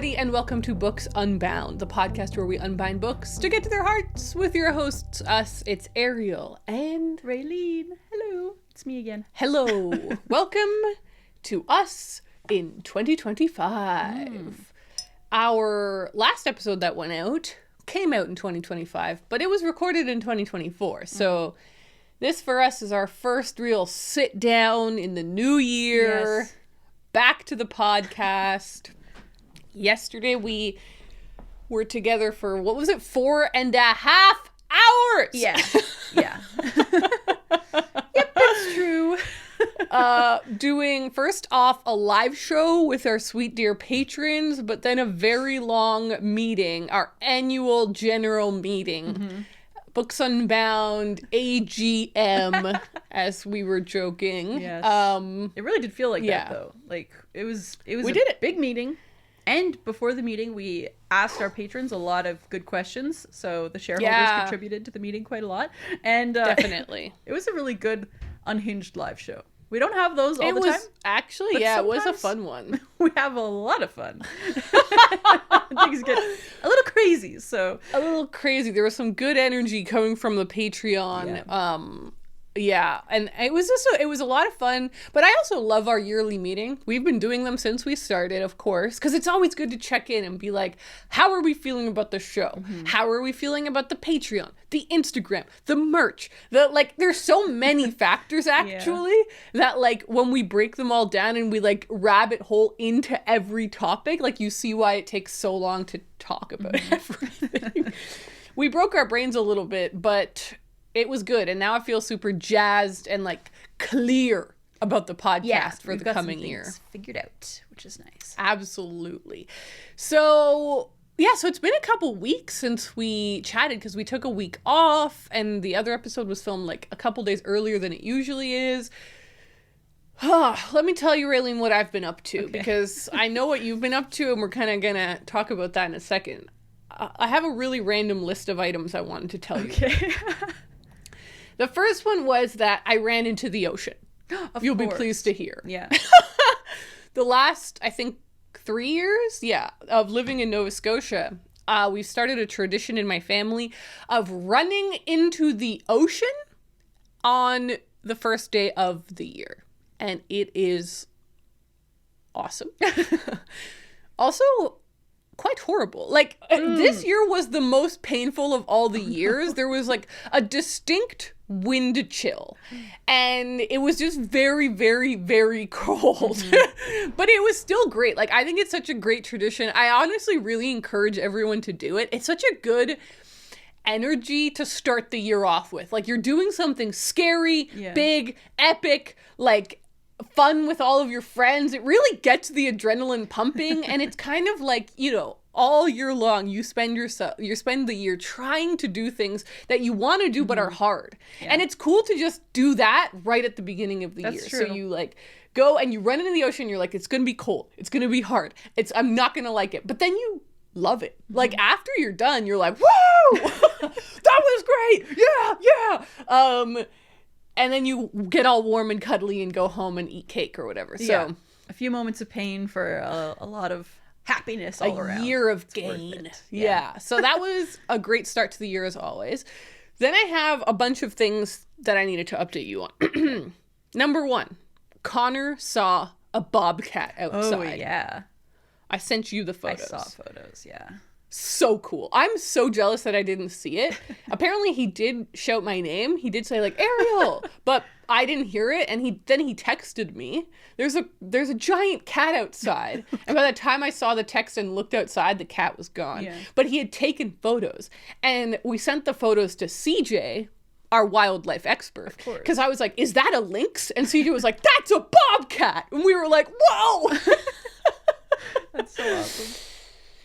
everybody, and welcome to Books Unbound, the podcast where we unbind books to get to their hearts with your hosts, us. It's Ariel and Raeleen. Hello, it's me again. Hello. Welcome to us in 2025. Our last episode that went out came out in 2025, but it was recorded in 2024. So this for us is our first real sit down in the new year. Yes. Back to the podcast. Yesterday we were together for, what was it, 4.5 hours? Yeah. Yep, that's true. Doing first off a live show with our sweet dear patrons, but then a very long meeting, our annual general meeting. Books Unbound, AGM, as we were joking. Yes. It really did feel like that though. Like it was We a did it. big meeting. And before the meeting, we asked our patrons a lot of good questions. So the shareholders contributed to the meeting quite a lot. And Definitely. it was a really good, unhinged live show. We don't have those all the time. Actually, but it was a sometimes fun one. We have a lot of fun. Things get a little crazy, so. A little crazy. There was some good energy coming from the Patreon. And it was a lot of fun, but I also love our yearly meeting. We've been doing them since we started, of course, because it's always good to check in and be like, how are we feeling about the show? How are we feeling about the Patreon, the Instagram, the merch, there's so many factors actually that like when we break them all down and we like rabbit hole into every topic, like you see why it takes so long to talk about everything. We broke our brains a little bit, but it was good, and now I feel super jazzed and like clear about the podcast for the coming year. Figured out, which is nice. Absolutely. So it's been a couple weeks since we chatted because we took a week off, and the other episode was filmed like a couple days earlier than it usually is. Let me tell you, Raeleen, what I've been up to, because I know what you've been up to, and we're kind of gonna talk about that in a second. I have a really random list of items I wanted to tell you. The first one was that I ran into the ocean. You'll be pleased to hear. Yeah. The last, I think, 3 years, of living in Nova Scotia, we've started a tradition in my family of running into the ocean on the first day of the year. And it is awesome. Also, quite horrible. Like, this year was the most painful of all the years. There was like a distinct wind chill, and it was just very, very, very cold. But it was still great. Like, I think it's such a great tradition. I honestly really encourage everyone to do it. It's such a good energy to start the year off with. Like, you're doing something scary, big, epic, like fun with all of your friends. It really gets the adrenaline pumping, and it's kind of like, you know, all year long you spend the year trying to do things that you want to do but are hard. And it's cool to just do that right at the beginning of the year. True. So you like go and you run into the ocean, you're like, it's gonna be cold, it's gonna be hard, I'm not gonna like it, but then you love it. Like, after you're done, you're like, whoa, that was great, yeah. And then you get all warm and cuddly and go home and eat cake or whatever. So a few moments of pain for a lot of happiness all around. A year of gain. Yeah. So that was a great start to the year as always. Then I have a bunch of things that I needed to update you on. Number 1, Connor saw a bobcat outside. Oh, yeah. I sent you the photos. I saw photos, yeah. So cool. I'm so jealous that I didn't see it. Apparently he did shout my name. He did say like, Ariel, but I didn't hear it. And then he texted me. There's a giant cat outside. And by the time I saw the text and looked outside, the cat was gone. Yeah. But he had taken photos, and we sent the photos to CJ, our wildlife expert. Because I was like, is that a lynx? And CJ was like, that's a bobcat. And we were like, whoa. That's so awesome.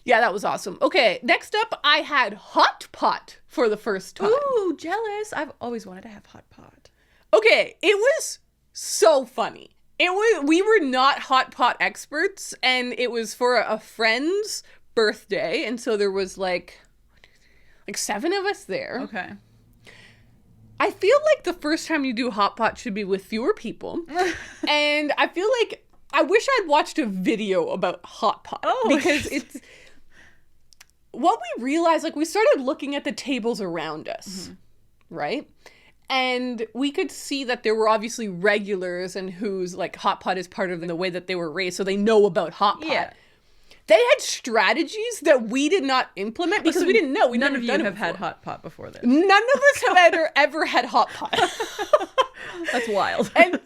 Yeah, that was awesome. Okay, next up, I had hot pot for the first time. Ooh, jealous. I've always wanted to have hot pot. Okay, it was so funny. We were not hot pot experts, and it was for a friend's birthday, and so there was like 7 of us there. Okay. I feel like the first time you do hot pot should be with fewer people. And I feel like I wish I'd watched a video about hot pot. Because it's... What we realized, like, we started looking at the tables around us, right? And we could see that there were obviously regulars and whose, like, hot pot is part of the way that they were raised, so they know about hot pot. Yeah. They had strategies that we did not implement because we didn't know. None of you have had hot pot before this. None of us have ever had hot pot. That's wild. And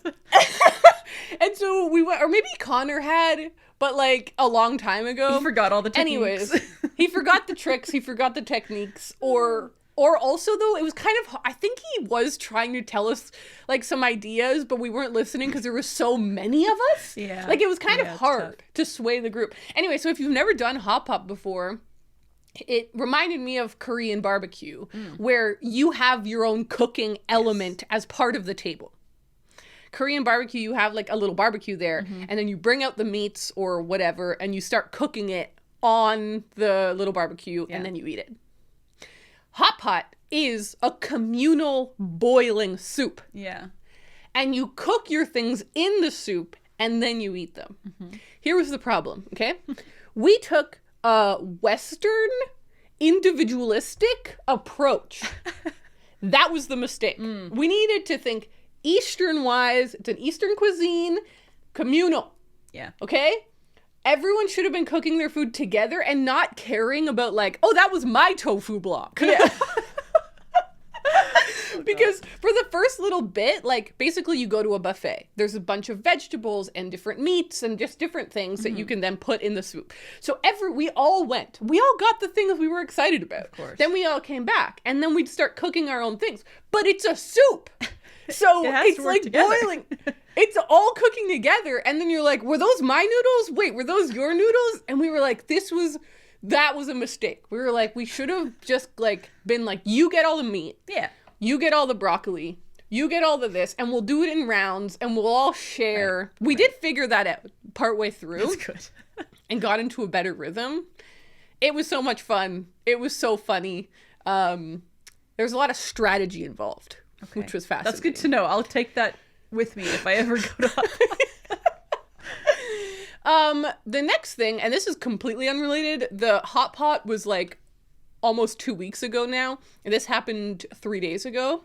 so we went, or maybe Connor had, but like a long time ago. He forgot all the techniques. Anyways, he forgot the tricks, he forgot the techniques, or also though, it was kind of, I think he was trying to tell us like some ideas, but we weren't listening because there were so many of us. Yeah. Like it was kind of hard to sway the group. Anyway, so if you've never done hot pot before, it reminded me of Korean barbecue, where you have your own cooking element as part of the table. Korean barbecue, you have like a little barbecue there, and then you bring out the meats or whatever, and you start cooking it on the little barbecue, and then you eat it. Hot pot is a communal boiling soup. Yeah. And you cook your things in the soup, and then you eat them. Here was the problem, okay? We took a Western individualistic approach. That was the mistake. We needed to think Eastern-wise. It's an Eastern cuisine, communal. Yeah. Okay? Everyone should have been cooking their food together and not caring about like, oh, that was my tofu block. Yeah. Because for the first little bit, like basically you go to a buffet. There's a bunch of vegetables and different meats and just different things that you can then put in the soup. So we all went. We all got the things we were excited about. Of course. Then we all came back and then we'd start cooking our own things. But it's a soup. So it's like together. Boiling. It's all cooking together. And then you're like, were those my noodles? Wait, were those your noodles? And we were like, that was a mistake. We were like, we should have just like been like, you get all the meat. Yeah. You get all the broccoli. You get all the this. And we'll do it in rounds and we'll all share. Right. We did figure that out partway through. That's good. And got into a better rhythm. It was so much fun. It was so funny. There's a lot of strategy involved. Okay. Which was fascinating. That's good to know. I'll take that with me if I ever go to hot pot. The next thing, and this is completely unrelated, the hot pot was like almost 2 weeks ago now. And this happened 3 days ago.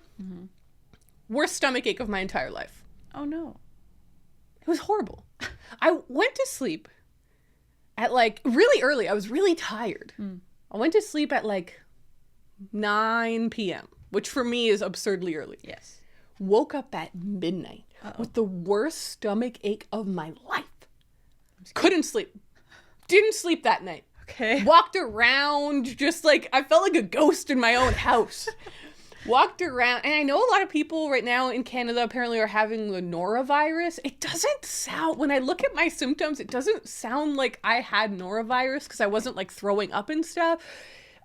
Worst stomachache of my entire life. Oh no. It was horrible. I went to sleep at like really early. I was really tired. I went to sleep at like 9 p.m. which for me is absurdly early. Yes. Woke up at midnight with the worst stomach ache of my life. Couldn't sleep. Didn't sleep that night. Okay. Walked around just like, I felt like a ghost in my own house. Walked around, and I know a lot of people right now in Canada apparently are having the norovirus. It doesn't sound, when I look at my symptoms, it doesn't sound like I had norovirus because I wasn't like throwing up and stuff.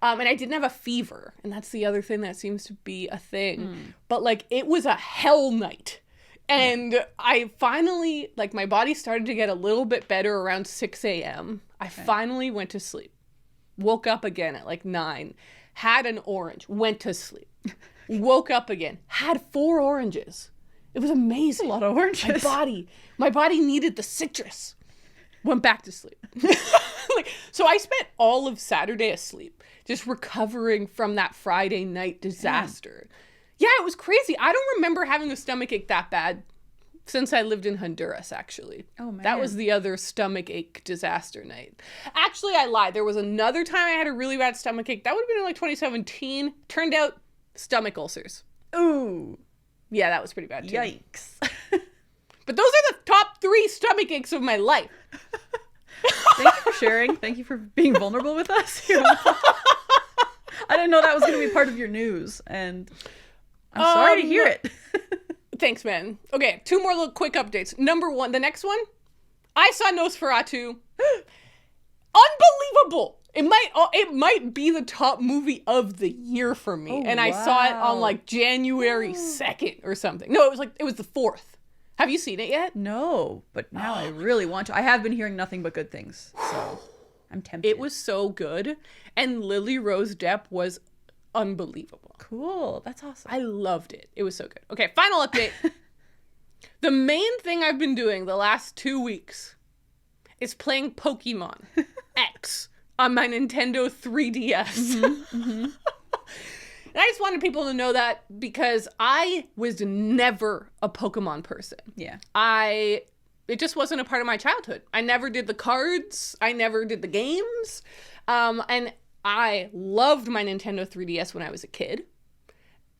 And I didn't have a fever. And that's the other thing that seems to be a thing. But like, it was a hell night. And I finally, like, my body started to get a little bit better around 6 a.m. I finally went to sleep. Woke up again at like 9. Had an orange. Went to sleep. Woke up again. Had 4 oranges. It was amazing. A lot of oranges. My body needed the citrus. Went back to sleep. So I spent all of Saturday asleep, just recovering from that Friday night disaster. Yeah, it was crazy. I don't remember having a stomachache that bad since I lived in Honduras, actually. Oh, man. That was the other stomachache disaster night. Actually, I lied. There was another time I had a really bad stomachache. That would have been in like 2017. Turned out stomach ulcers. Ooh. Yeah, that was pretty bad too. Yikes. But those are the top 3 stomach aches of my life. Thank you for sharing. Thank you for being vulnerable with us. I didn't know that was going to be part of your news, and I'm sorry to hear it. Thanks, man. Okay, 2 more little quick updates. Number 1, the next one, I saw Nosferatu. Unbelievable. It might be the top movie of the year for me. Oh, and I saw it on like January 2nd or something. No, it was the 4th. Have you seen it yet? No, but now I really want to. I have been hearing nothing but good things, so I'm tempted. It was so good, and Lily Rose Depp was unbelievable. Cool. That's awesome. I loved it. It was so good. Okay, final update. The main thing I've been doing the last 2 weeks is playing Pokemon X on my Nintendo 3DS. And I just wanted people to know that because I was never a Pokemon person. Yeah. It just wasn't a part of my childhood. I never did the cards. I never did the games. And I loved my Nintendo 3DS when I was a kid.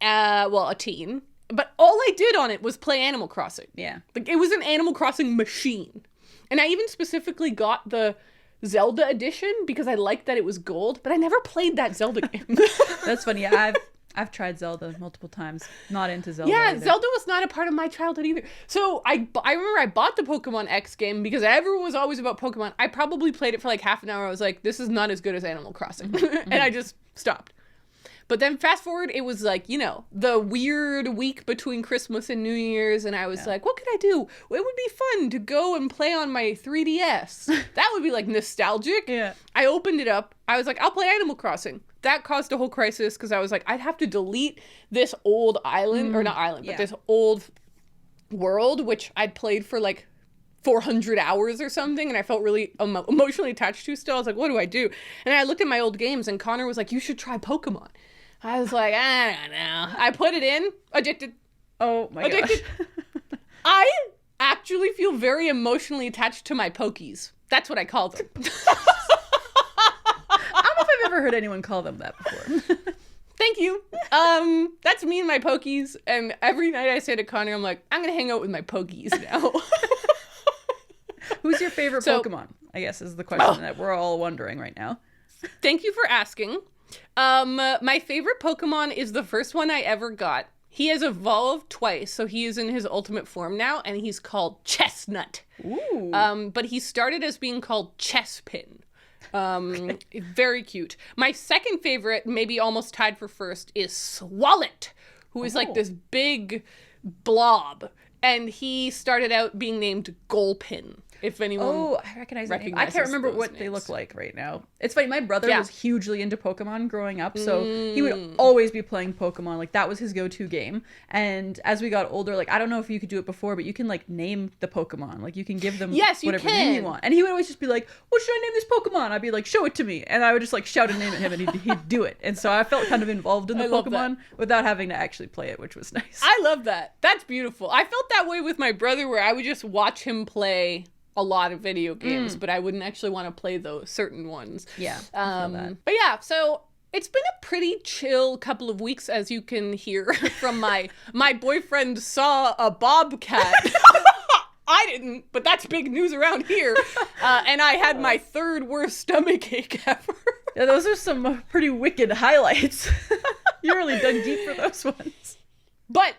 A teen. But all I did on it was play Animal Crossing. Yeah. Like, it was an Animal Crossing machine. And I even specifically got the Zelda edition because I liked that it was gold, but I never played that Zelda game. That's funny. Yeah, I've tried Zelda multiple times. Not into Zelda. Yeah, either. Zelda was not a part of my childhood either. So I remember I bought the Pokemon X game because everyone was always about Pokemon. I probably played it for like half an hour. I was like, this is not as good as Animal Crossing. And I just stopped. But then fast forward, it was like, the weird week between Christmas and New Year's. And I was like, what could I do? It would be fun to go and play on my 3DS. That would be like nostalgic. Yeah. I opened it up. I was like, I'll play Animal Crossing. That caused a whole crisis because I was like, I'd have to delete this old island, or not island, but this old world, which I'd played for like 400 hours or something, and I felt really emotionally attached to still. I was like, what do I do? And I looked at my old games, and Connor was like, you should try Pokemon. I was like, I don't know. I put it in, addicted. Oh my gosh. I actually feel very emotionally attached to my Pokies. That's what I call them. I don't know if I've ever heard anyone call them that before. Thank you. That's me and my Pokies, and every night I say to Connor, I'm like, I'm gonna hang out with my Pokies now. Who's your favorite Pokemon? I guess is the question that we're all wondering right now. Thank you for asking. My favorite Pokemon is the first one I ever got. He has evolved twice, so he is in his ultimate form now, and he's called Chestnut. Ooh. But he started as being called Chespin. Very cute. My second favorite, maybe almost tied for first, is Swallet, who is like this big blob. And he started out being named Gulpin. If anyone I recognize that name. I can't remember what they look like right now. It's funny, my brother was hugely into Pokemon growing up, so he would always be playing Pokemon. Like, that was his go-to game. And as we got older, like, I don't know if you could do it before, but you can, like, name the Pokemon. Like, you can give them whatever name you want. And he would always just be like, what should I name this Pokemon? I'd be like, show it to me. And I would just, like, shout a name at him, and he'd do it. And so I felt kind of involved in the Pokemon without having to actually play it, which was nice. I love that. That's beautiful. I felt that way with my brother, where I would just watch him play a lot of video games, but I wouldn't actually want to play those certain ones. Yeah, I feel that. But yeah, so it's been a pretty chill couple of weeks, as you can hear from my boyfriend saw a bobcat. I didn't, but that's big news around here. And I had my third worst stomach ache ever. Yeah, those are some pretty wicked highlights. You really dug deep for those ones. But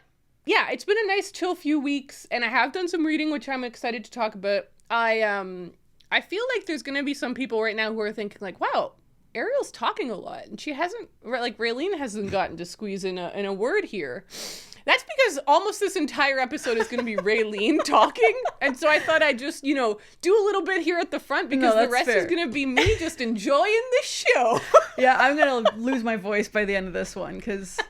yeah, it's been a nice chill few weeks, and I have done some reading, which I'm excited to talk about. I feel like there's going to be some people right now who are thinking like, wow, Ariel's talking a lot, and she hasn't, like, Raeleen hasn't gotten to squeeze in a word here. That's because almost this entire episode is going to be Raeleen talking, and so I thought I'd just, do a little bit here at the front, because the rest is going to be me just enjoying the show. Yeah, I'm going to lose my voice by the end of this one, because,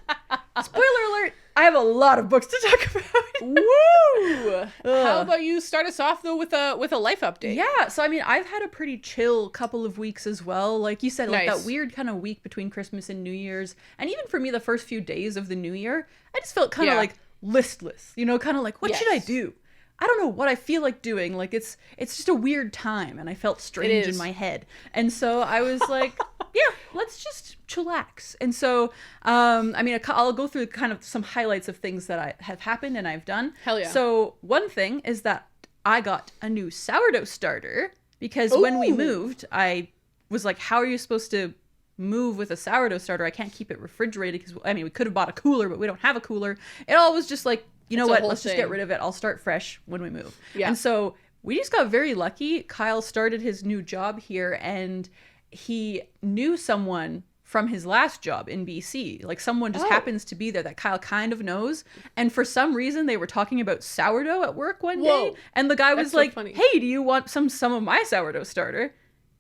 spoiler alert, I have a lot of books to talk about. Woo! How about you start us off, though, with a life update? Yeah, so I mean, I've had a pretty chill couple of weeks as well. Like you said, like that weird kind of week between Christmas and New Year's. And even for me, the first few days of the New Year, I just felt kind of like listless, kind of like, what should I do? I don't know what I feel like doing. Like, it's just a weird time, and I felt strange in my head. And so I was like, yeah, let's just chillax. And so, I mean, I'll go through kind of some highlights of things that have happened and I've done. Hell yeah. So one thing is that I got a new sourdough starter, because when we moved, I was like, how are you supposed to move with a sourdough starter? I can't keep it refrigerated, because, I mean, we could have bought a cooler, but we don't have a cooler. It all was just like, you know what, let's just get rid of it. I'll start fresh when we move. Yeah. And so we just got very lucky. Kyle started his new job here, and he knew someone from his last job in BC. Like, someone just happens to be there that Kyle kind of knows. And for some reason, they were talking about sourdough at work one day. And the guy was like, hey, do you want some of my sourdough starter?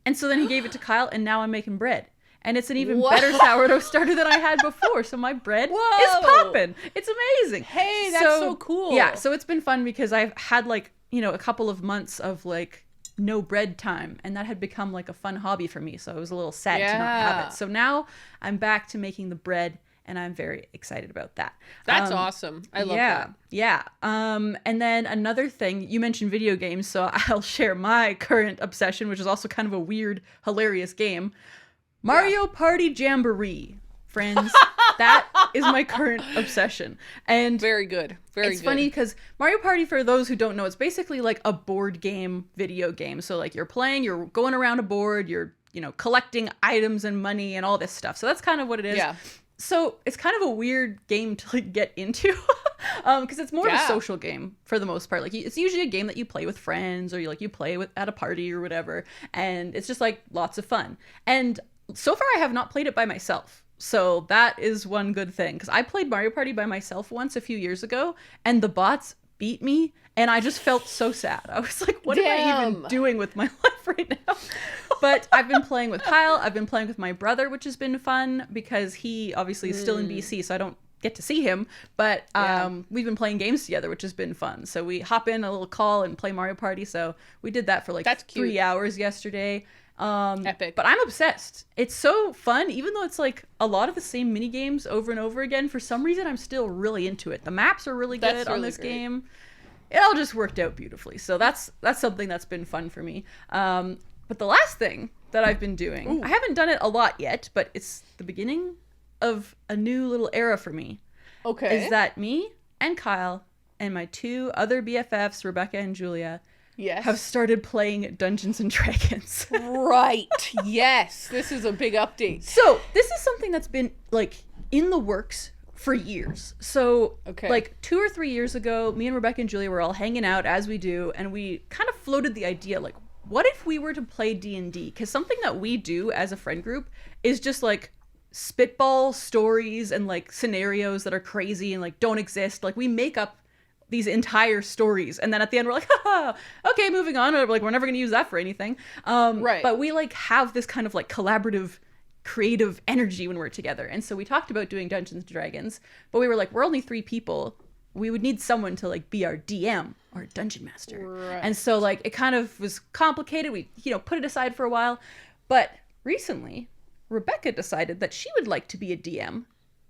And so then he gave it to Kyle, and now I'm making bread. and it's an even better sourdough starter than I had before. So my bread is popping. It's amazing. Hey, that's so cool. Yeah, so it's been fun because I've had like, you know, a couple of months of like no bread time, and that had become like a fun hobby for me. So I was a little sad to not have it. So now I'm back to making the bread, and I'm very excited about that. That's awesome. I love that. Yeah. And then another thing, you mentioned video games, so I'll share my current obsession, which is also kind of a weird, hilarious game. Mario Party Jamboree, friends. That is my current obsession. And very good. It's funny because Mario Party, for those who don't know, it's basically like a board game, video game. So like you're going around a board, you're, you know, collecting items and money and all this stuff. So that's kind of what it is. Yeah. So it's kind of a weird game to like get into because it's more of a social game for the most part. Like it's usually a game that you play with friends or you play with at a party or whatever. And it's just like lots of fun. And so far I have not played it by myself. So that is one good thing, because I played Mario Party by myself once a few years ago, and the bots beat me, and I just felt so sad. I was like, what am I even doing with my life right now? But I've been playing with Kyle. I've been playing with my brother, which has been fun, because he obviously is still in BC, so I don't get to see him. But we've been playing games together, which has been fun. So we hop in a little call and play Mario Party. So we did that for like 3 hours yesterday. Epic. But I'm obsessed. It's so fun, even though it's like a lot of the same mini games over and over again. For some reason, I'm still really into it. The maps are really good on this game. It all just worked out beautifully. So that's something that's been fun for me. But the last thing that I've been doing, I haven't done it a lot yet, but it's the beginning of a new little era for me. Okay. Is that me and Kyle and my 2 other BFFs, Rebecca and Julia, have started playing Dungeons and Dragons. Right. Yes. This is a big update. So this is something that's been like in the works for years. So like 2 or 3 years ago, me and Rebecca and Julia were all hanging out as we do. And we kind of floated the idea, like, what if we were to play D&D? Because something that we do as a friend group is just like spitball stories and like scenarios that are crazy and like don't exist. Like we make up these entire stories, and then at the end we're like, haha, okay, moving on. Or like we're never going to use that for anything. Right. But we like have this kind of like collaborative, creative energy when we're together. And so we talked about doing Dungeons and Dragons, but we were like, we're only 3 people. We would need someone to like be our DM or dungeon master. Right. And so like it kind of was complicated. We, put it aside for a while. But recently, Rebecca decided that she would like to be a DM,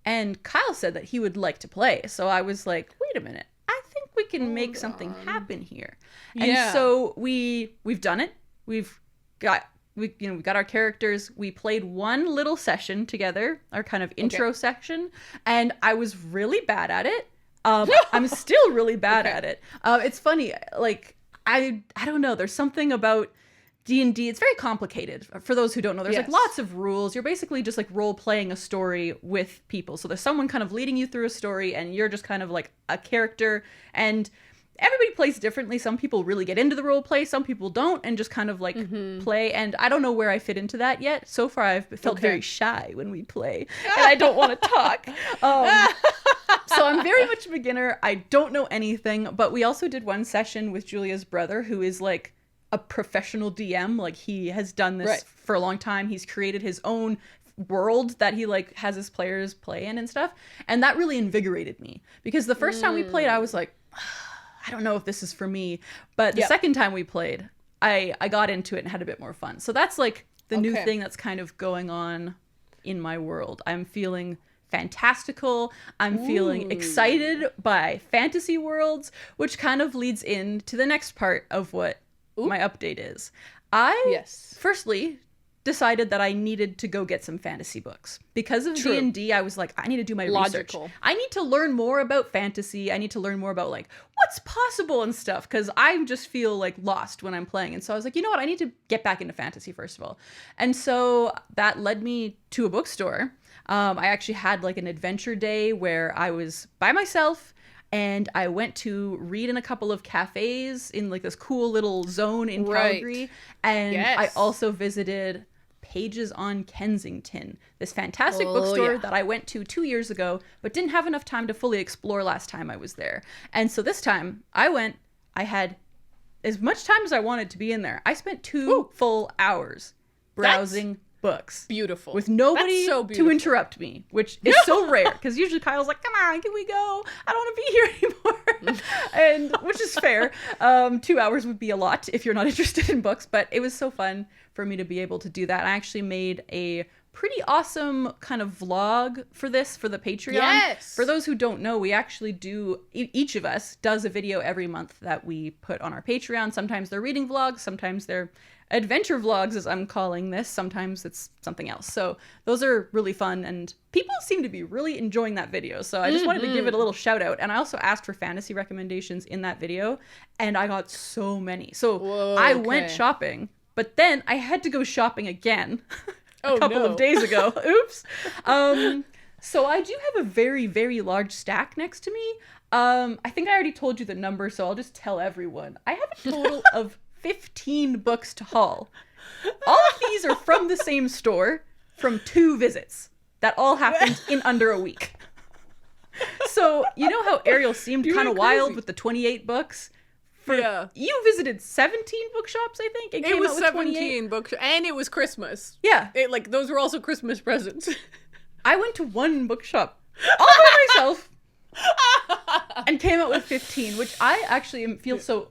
and Kyle said that he would like to play. So I was like, wait a minute. I think we can make something happen here. And so we've done it. We got our characters. We played one little session together, our kind of intro section, and I was really bad at it. I'm still really bad at it. It's funny, like I don't know, there's something about D&D, it's very complicated. For those who don't know, there's like lots of rules. You're basically just like role playing a story with people. So there's someone kind of leading you through a story, and you're just kind of like a character, and everybody plays differently. Some people really get into the role play, some people don't, and just kind of like play. And I don't know where I fit into that yet. So far I've felt very shy when we play, and I don't want to talk. So I'm very much a beginner. I don't know anything, but we also did one session with Julia's brother, who is like a professional DM. Like he has done this for a long time. He's created his own world that he like has his players play in and stuff. And that really invigorated me, because the first time we played, I was like, I don't know if this is for me. But the second time we played, I got into it and had a bit more fun. So that's like the new thing that's kind of going on in my world. I'm feeling fantastical. I'm feeling excited by fantasy worlds, which kind of leads into the next part of what my update is. I firstly decided that I needed to go get some fantasy books. Because of D&D, I was like, I need to do my research. I need to learn more about fantasy. I need to learn more about like what's possible and stuff, because I just feel like lost when I'm playing. And so I was like, you know what? I need to get back into fantasy first of all. And so that led me to a bookstore. I actually had like an adventure day where I was by myself, and I went to read in a couple of cafes in like this cool little zone in Calgary. And I also visited Pages on Kensington, this fantastic bookstore that I went to 2 years ago, but didn't have enough time to fully explore last time I was there. And so this time I went, I had as much time as I wanted to be in there. I spent 2 full hours browsing books. Beautiful. With nobody to interrupt me, which is so rare, because usually Kyle's like, come on, can we go? I don't want to be here anymore. And which is fair. 2 hours would be a lot if you're not interested in books, but it was so fun for me to be able to do that. I actually made a pretty awesome kind of vlog for the Patreon. Yes. For those who don't know, we actually do, each of us does a video every month that we put on our Patreon. Sometimes they're reading vlogs, sometimes they're adventure vlogs, as I'm calling this. Sometimes it's something else. So those are really fun, and people seem to be really enjoying that video. So I just wanted to give it a little shout out. And I also asked for fantasy recommendations in that video, and I got so many. So I went shopping, but then I had to go shopping again a couple of days ago. Oops. So I do have a very, very large stack next to me. I think I already told you the number, so I'll just tell everyone. I have a total of 15 books to haul. All of these are from the same store, from 2 visits that all happened in under a week. So you know how Ariel seemed kind of wild with the 28 books? You visited 17 bookshops, I think. It was 17 bookshops, and it was Christmas. Yeah. Those were also Christmas presents. I went to 1 bookshop all by myself and came out with 15, which I actually feel so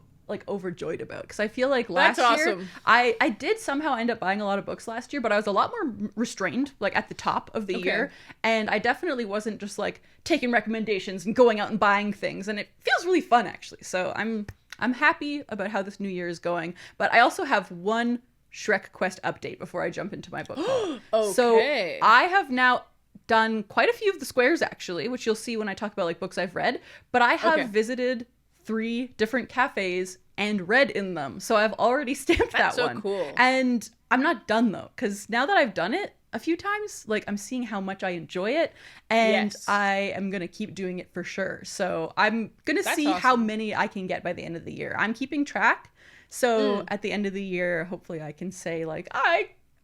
overjoyed about, because I feel like last year I did somehow end up buying a lot of books last year, but I was a lot more restrained at the top of the year, and I definitely wasn't just taking recommendations and going out and buying things, and it feels really fun actually. So I'm happy about how this new year is going, but I also have one Shrek quest update before I jump into my book haul. So I have now done quite a few of the squares actually, which you'll see when I talk about books I've read, but I have visited 3 different cafes and read in them. So I've already stamped that one. That's so cool. And I'm not done though, because now that I've done it a few times, I'm seeing how much I enjoy it, and I am going to keep doing it for sure. So I'm going to see how many I can get by the end of the year. I'm keeping track. So at the end of the year, hopefully I can say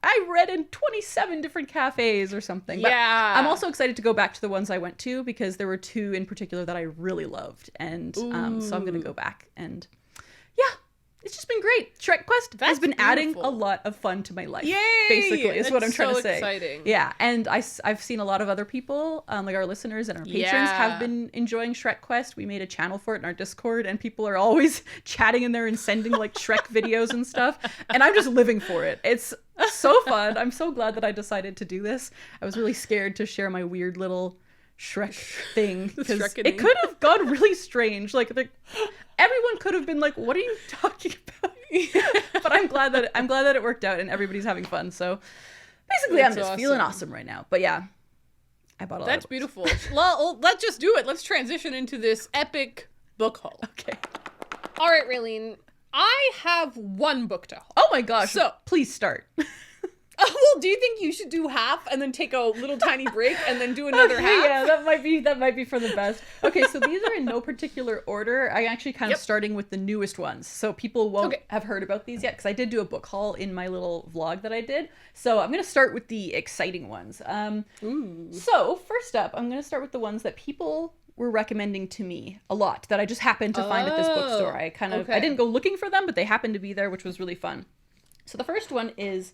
I read in 27 different cafes or something. But I'm also excited to go back to the ones I went to, because there were 2 in particular that I really loved. And so I'm going to go back, and it's just been great. Shrek Quest has been adding a lot of fun to my life. Yay! Basically, is what I'm trying to say. Exciting. Yeah, and I've seen a lot of other people, our listeners and our patrons, have been enjoying Shrek Quest. We made a channel for it in our Discord, and people are always chatting in there and sending Shrek videos and stuff. And I'm just living for it. It's so fun. I'm so glad that I decided to do this. I was really scared to share my weird little Shrek thing, because it could have gone really strange. Everyone could have been like, "What are you talking about?" But I'm glad that it worked out and everybody's having fun. So basically, I'm just feeling awesome right now. But yeah, I bought a lot. That's beautiful. Well, let's just do it. Let's transition into this epic book haul. Okay. All right, Raeleen. I have 1 book to haul. Oh my gosh! So please start. Well, do you think you should do half and then take a little tiny break and then do another half? Yeah, that might be for the best. Okay, so these are in no particular order. I'm actually kind of starting with the newest ones, so people won't have heard about these yet, because I did do a book haul in my little vlog that I did. So I'm going to start with the exciting ones. So first up, I'm going to start with the ones that people were recommending to me a lot, that I just happened to find at this bookstore. I didn't go looking for them, but they happened to be there, which was really fun. So the first one is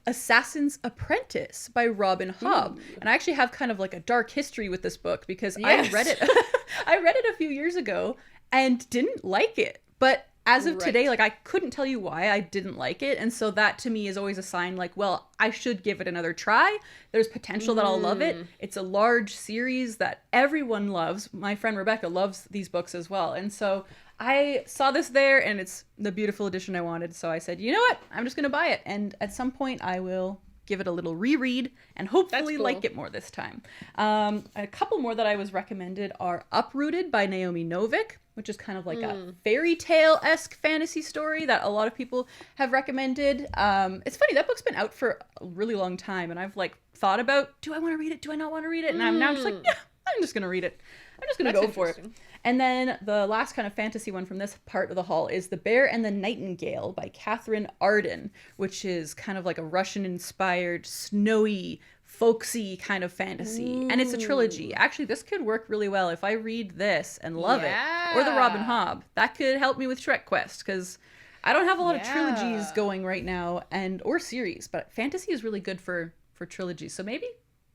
Assassin's Apprentice by Robin Hobb. And I actually have kind of a dark history with this book, because I read it a few years ago and didn't like it. But as of today, I couldn't tell you why I didn't like it. And so that to me is always a sign well, I should give it another try. There's potential that I'll love it. It's a large series that everyone loves. My friend Rebecca loves these books as well. And so I saw this there, and it's the beautiful edition I wanted. So I said, you know what? I'm just going to buy it. And at some point I will give it a little reread and hopefully like it more this time. A couple more that I was recommended are Uprooted by Naomi Novik, which is kind of a fairy tale-esque fantasy story that a lot of people have recommended. It's funny, that book's been out for a really long time, and I've thought about, do I want to read it? Do I not want to read it? And I'm now just yeah, I'm just going to read it. I'm just going to go for it. And then the last kind of fantasy one from this part of the haul is The Bear and the Nightingale by Catherine Arden, which is kind of a Russian-inspired, snowy, folksy kind of fantasy. And it's a trilogy. Actually, this could work really well if I read this and love it. Or the Robin Hobb. That could help me with Shrek Quest, because I don't have a lot of trilogies going right now or series, but fantasy is really good for trilogies. So maybe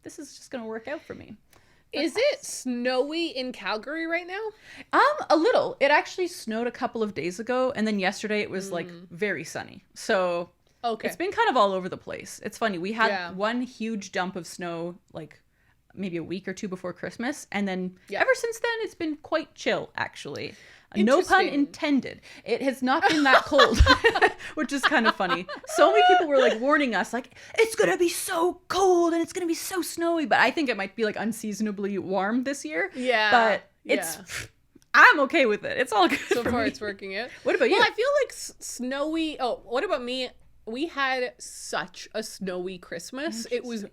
this is just going to work out for me. Is it snowy in Calgary right now? A little. It actually snowed a couple of days ago, and then yesterday it was like very sunny. So it's been kind of all over the place. It's funny. We had one huge dump of snow like maybe a week or two before Christmas, and then ever since then it's been quite chill, actually. No pun intended. It has not been that cold, which is kind of funny. So many people were like warning us, like, it's going to be so cold and it's going to be so snowy. But I think it might be like unseasonably warm this year. Yeah. But I'm okay with it. It's all good. So for far, me. it's working out. What about you? Well, I feel like snowy. Oh, what about me? We had such a snowy Christmas. It was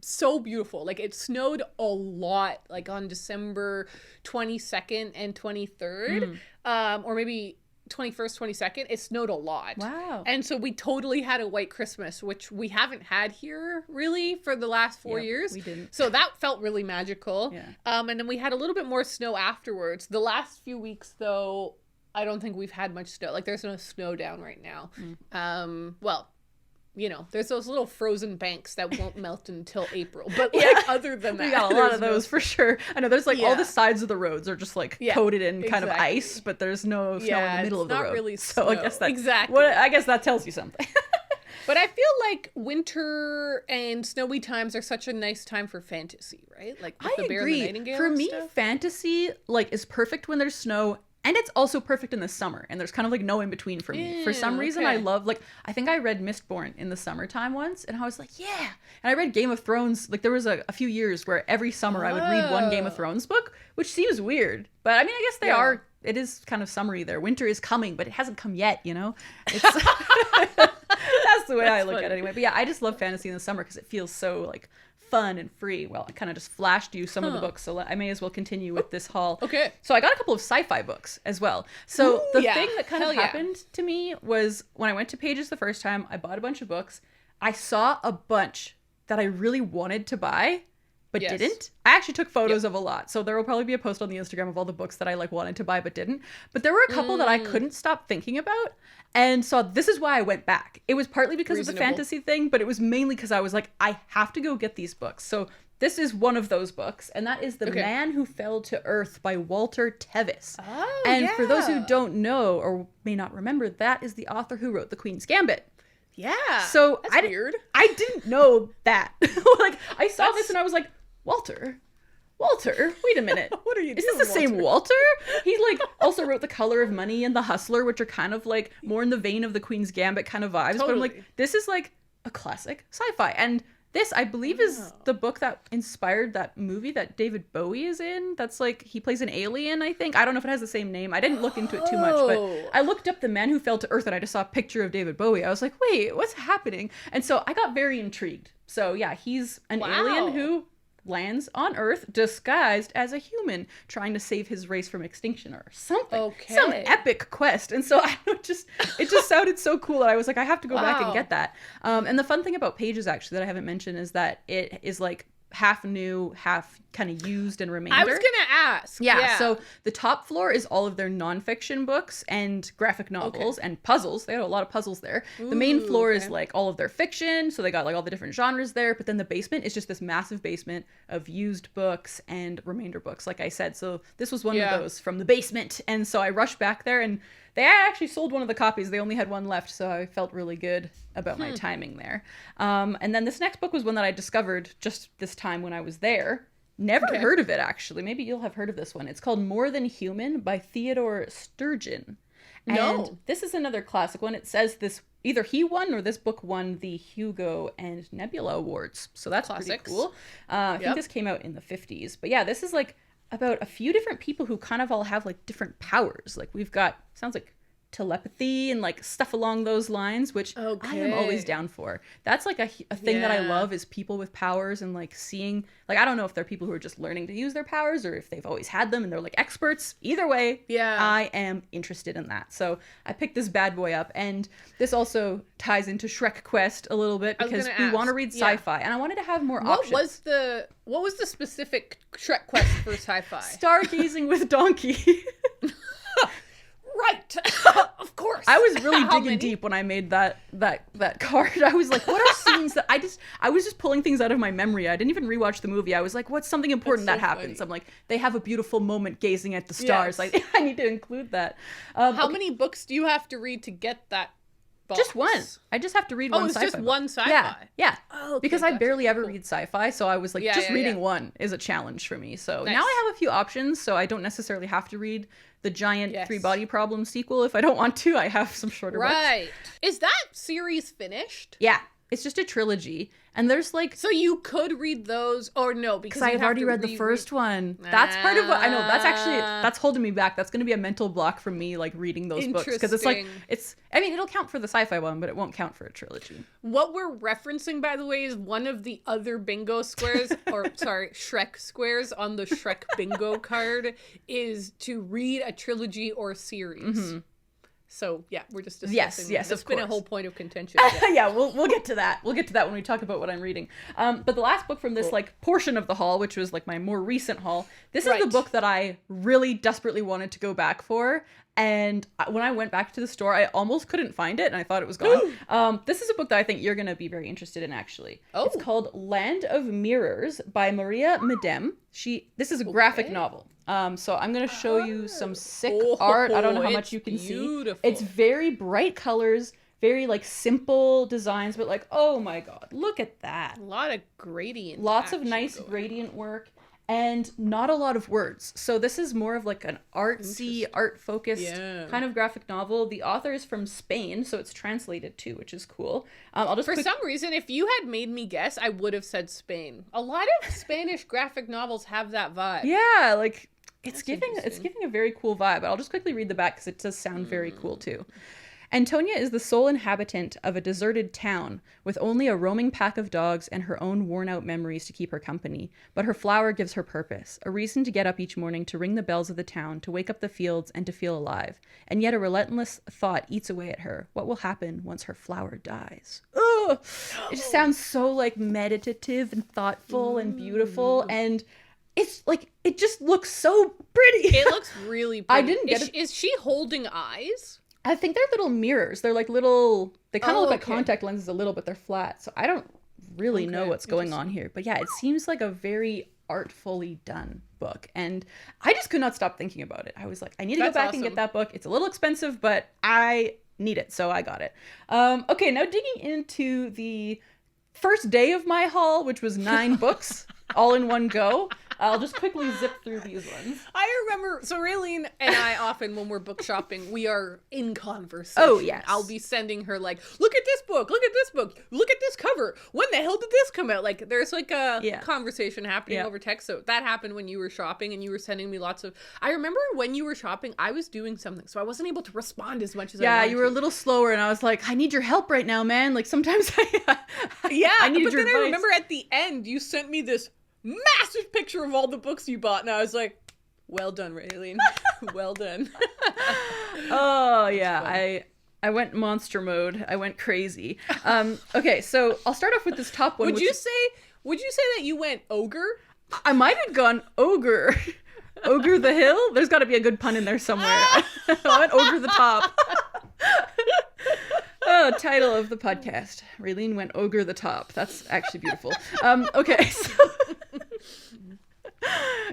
so beautiful. Like, it snowed a lot, like on December 22nd and 23rd, or maybe 21st, 22nd. It snowed a lot. Wow. And so we totally had a white Christmas, which we haven't had here really for the last 4 years. We didn't. So that felt really magical. Yeah. And then we had a little bit more snow afterwards. The last few weeks, though, I don't think we've had much snow. Like, there's no snow down right now. Well, you know, there's those little frozen banks that won't melt until April. But like, other than that, we got a lot of those for sure. I know there's like all the sides of the roads are just like coated in kind of ice, but there's no snow in the middle of the road. Not really so snow. I guess that exactly. I guess that tells you something. But I feel like winter and snowy times are such a nice time for fantasy, right? Like with the Bear and the Nightingale. For and me, stuff. fantasy like is perfect when there's snow. And it's also perfect in the summer. And there's kind of like no in between for me. For some reason, I love, like, I think I read Mistborn in the summertime once. And I was like, yeah. And I read Game of Thrones. Like, there was a few years where every summer I would read one Game of Thrones book, which seems weird. But I mean, I guess they are. It is kind of summery there. Winter is coming, but it hasn't come yet, you know? It's, that's the way I look at it anyway. But yeah, I just love fantasy in the summer because it feels so, like, fun and free. Well, I kind of just flashed you some of the books, so I may as well continue with this haul. Okay. So I got a couple of sci-fi books as well. So the thing that kind of happened to me was when I went to Pages the first time, I bought a bunch of books. I saw a bunch that I really wanted to buy, but didn't. I actually took photos of a lot. So there will probably be a post on the Instagram of all the books that I like wanted to buy but didn't. But there were a couple that I couldn't stop thinking about. And so this is why I went back. It was partly because of the fantasy thing, but it was mainly because I was like, I have to go get these books. So this is one of those books, and that is The Man Who Fell to Earth by Walter Tevis. Oh, and for those who don't know or may not remember, that is the author who wrote The Queen's Gambit. Yeah. So that's weird. I didn't know that. Like, I saw this and I was like, Walter, wait a minute. What are you doing, Is this the same Walter? He like also wrote The Color of Money and The Hustler, which are kind of like more in the vein of the Queen's Gambit kind of vibes. But I'm like, this is like a classic sci-fi. And this, I believe, is the book that inspired that movie that David Bowie is in. That's like, he plays an alien, I think. I don't know if it has the same name. I didn't look into it too much, but I looked up The Man Who Fell to Earth and I just saw a picture of David Bowie. I was like, wait, what's happening? And so I got very intrigued. So yeah, he's an alien who lands on Earth disguised as a human trying to save his race from extinction or something. Some epic quest. And so it just sounded so cool that I was like, I have to go back and get that. And the fun thing about Pages, actually, that I haven't mentioned is that it is like half new, half kind of used and remainder. I was gonna ask. Yeah, so the top floor is all of their nonfiction books and graphic novels and puzzles. They had a lot of puzzles there. The main floor is like all of their fiction, so they got like all the different genres there. But then the basement is just this massive basement of used books and remainder books, like I said. So this was one of those from the basement. And so I rushed back there, and they actually sold one of the copies. They only had one left, so I felt really good about my timing there. And then this next book was one that I discovered just this time when I was there. Never heard of it, actually. Maybe you'll have heard of this one. It's called More Than Human by Theodore Sturgeon. And this is another classic one. It says this, either he won or this book won the Hugo and Nebula Awards. So that's pretty cool. I think this came out in the 50s. But yeah, this is like about a few different people who kind of all have like different powers. Like we've got, sounds like telepathy and like stuff along those lines, which I am always down for. That's like a thing that I love, is people with powers and like seeing, like, I don't know if they're people who are just learning to use their powers or if they've always had them and they're like experts. Either way, I am interested in that. So I picked this bad boy up, and this also ties into Shrek Quest a little bit because we want to read sci-fi and I wanted to have more options. What was the specific Shrek Quest for sci-fi? Stargazing with Donkey. Right. Of course. I was really How digging many? deep when I made that card. I was like, what are scenes that I was just pulling things out of my memory. I didn't even rewatch the movie. I was like, what's something important That's that so happens? funny. I'm like, they have a beautiful moment gazing at the stars. Yes. Like, I need to include that. How many books do you have to read to get that box? Just one. I just have to read one it's sci-fi just book. one sci-fi. Yeah. Oh, okay, Because I gotcha. barely ever Cool. read sci-fi, so I was like, Yeah, just yeah, reading yeah. one is a challenge for me. So Nice. now I have a few options, so I don't necessarily have to read the giant Yes. 3 Body Problem sequel if I don't want to. I have some shorter books. Right. Is that series finished? Yeah, it's just a trilogy, and there's like, So you could read those, or no? Because because you I've have already to read the reread- first one. That's part of what I know. That's holding me back. That's going to be a mental block from me, like reading those books, because it's like Interesting. I mean, it'll count for the sci-fi one, but it won't count for a trilogy. What we're referencing, by the way, is one of the other bingo squares, or sorry, Shrek squares on the Shrek bingo card is to read a trilogy or series. Mm-hmm. So yeah, we're just discussing. Yes, That's of been a course. whole point of contention. Yeah. Yeah, we'll get to that. We'll get to that when we talk about what I'm reading. But the last book from this like portion of the haul, which was like my more recent haul, this is the Right. book that I really desperately wanted to go back for. And when I went back to the store, I almost couldn't find it, and I thought it was gone. This is a book that I think you're going to be very interested in, actually. Oh. It's called Land of Mirrors by Maria Medem. This is a graphic Okay. novel. So I'm going to show you some sick Oh, art. I don't know how it's much you can see. beautiful. It's very bright colors, very like simple designs, but like, oh my god, look at that. A lot of gradient. Lots of action nice going. gradient work and not a lot of words. So this is more of like an artsy, art focused Yeah. kind of graphic novel. The author is from Spain, so it's translated too, which is cool. I'll just For some reason, if you had made me guess, I would have said Spain. A lot of Spanish graphic novels have that vibe. yeah, like it's That's giving interesting. a very cool vibe. I'll just quickly read the back because it does sound very cool too. Antonia is the sole inhabitant of a deserted town with only a roaming pack of dogs and her own worn-out memories to keep her company. But her flower gives her purpose, a reason to get up each morning to ring the bells of the town, to wake up the fields, and to feel alive. And yet a relentless thought eats away at her. What will happen once her flower dies? Ugh! It just sounds so like meditative and thoughtful and beautiful, and it's like it just looks so pretty. It looks really pretty. I didn't get Is she holding eyes? I think they're little mirrors. They're like little. They kind of look like okay. contact lenses a little, but they're flat. So I don't really know Okay, what's going on here. But yeah, it seems like a very artfully done book, and I just could not stop thinking about it. I was like, I need to go That's back and awesome. get that book. It's a little expensive, but I need it, so I got it. Okay, now digging into the first day of my haul, which was 9 books all in one go. I'll just quickly zip through these ones. I remember, so Raeleen and I often, when we're book shopping, we are in conversation. Oh, yes. I'll be sending her like, look at this book, look at this book, look at this cover. When the hell did this come out? Like, there's like a Yeah. conversation happening Yeah. over text. So that happened when you were shopping and you were sending me lots of, I remember when you were shopping, I was doing something. So I wasn't able to respond as much as I Yeah, wanted you were a to. little slower, and I was like, I need your help right now, man. Like sometimes Yeah, I needed but your then I advice. remember at the end, you sent me this massive picture of all the books you bought, and I was like, well done, Raeleen. Well done. Oh yeah, fun. I went monster mode. I went crazy. Okay, so I'll start off with this top one. Would which you is- say that you went ogre? I might have gone ogre. Ogre the hill? There's got to be a good pun in there somewhere. I went ogre the top. Oh, title of the podcast. Raeleen went ogre the top. That's actually beautiful. Okay, so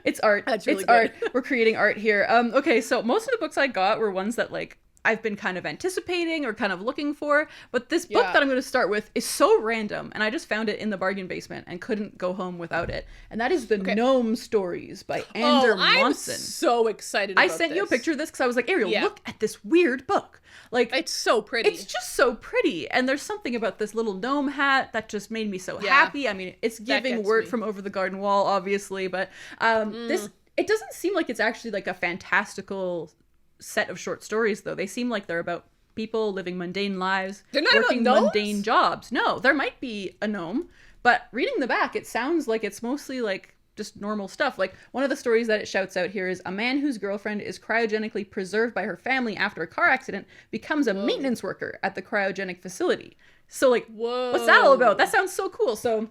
it's art. That's really it's good. art. We're creating art here. Okay, so most of the books I got were ones that like I've been kind of anticipating or kind of looking for, but this book Yeah. that I'm going to start with is so random, and I just found it in the bargain basement and couldn't go home without it. And that is the Gnome Stories by Ander I'm Monson. so excited I about sent you a this. picture of this because I was like, Ariel, Yeah. look at this weird book. Like, It's so pretty. it's just so pretty, and there's something about this little gnome hat that just made me so Yeah. happy. I mean, it's giving gets word me. from over the garden wall, obviously, but this it doesn't seem like it's actually like a fantastical set of short stories, though. They seem like they're about people living mundane lives, They're not about working gnomes? mundane jobs. No, there might be a gnome, but reading the back, it sounds like it's mostly like just normal stuff. Like one of the stories that it shouts out here is a man whose girlfriend is cryogenically preserved by her family after a car accident becomes a maintenance worker at the cryogenic facility. So like, what's that all about? That sounds so cool. So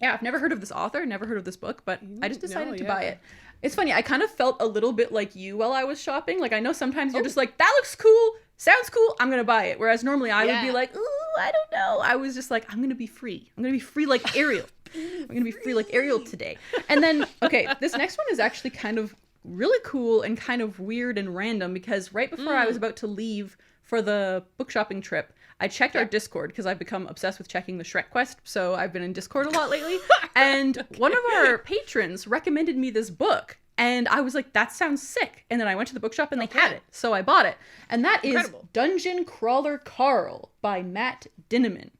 yeah, I've never heard of this author, never heard of this book, but I just decided to buy it. It's funny, I kind of felt a little bit like you while I was shopping. Like, I know sometimes you're just like, that looks cool, sounds cool, I'm gonna buy it. Whereas normally I would be like, ooh, I don't know. I was just like, I'm gonna be free. I'm gonna be free like Ariel. I'm gonna be free like Ariel today. And then, okay, this next one is actually kind of really cool and kind of weird and random, because right before I was about to leave for the book shopping trip, I checked our Discord, because I've become obsessed with checking the Shrek quest, so I've been in Discord a lot lately. And one of our patrons recommended me this book, and I was like, that sounds sick. And then I went to the bookshop and they had it, so I bought it. And that is Dungeon Crawler Carl by Matt Dinneman.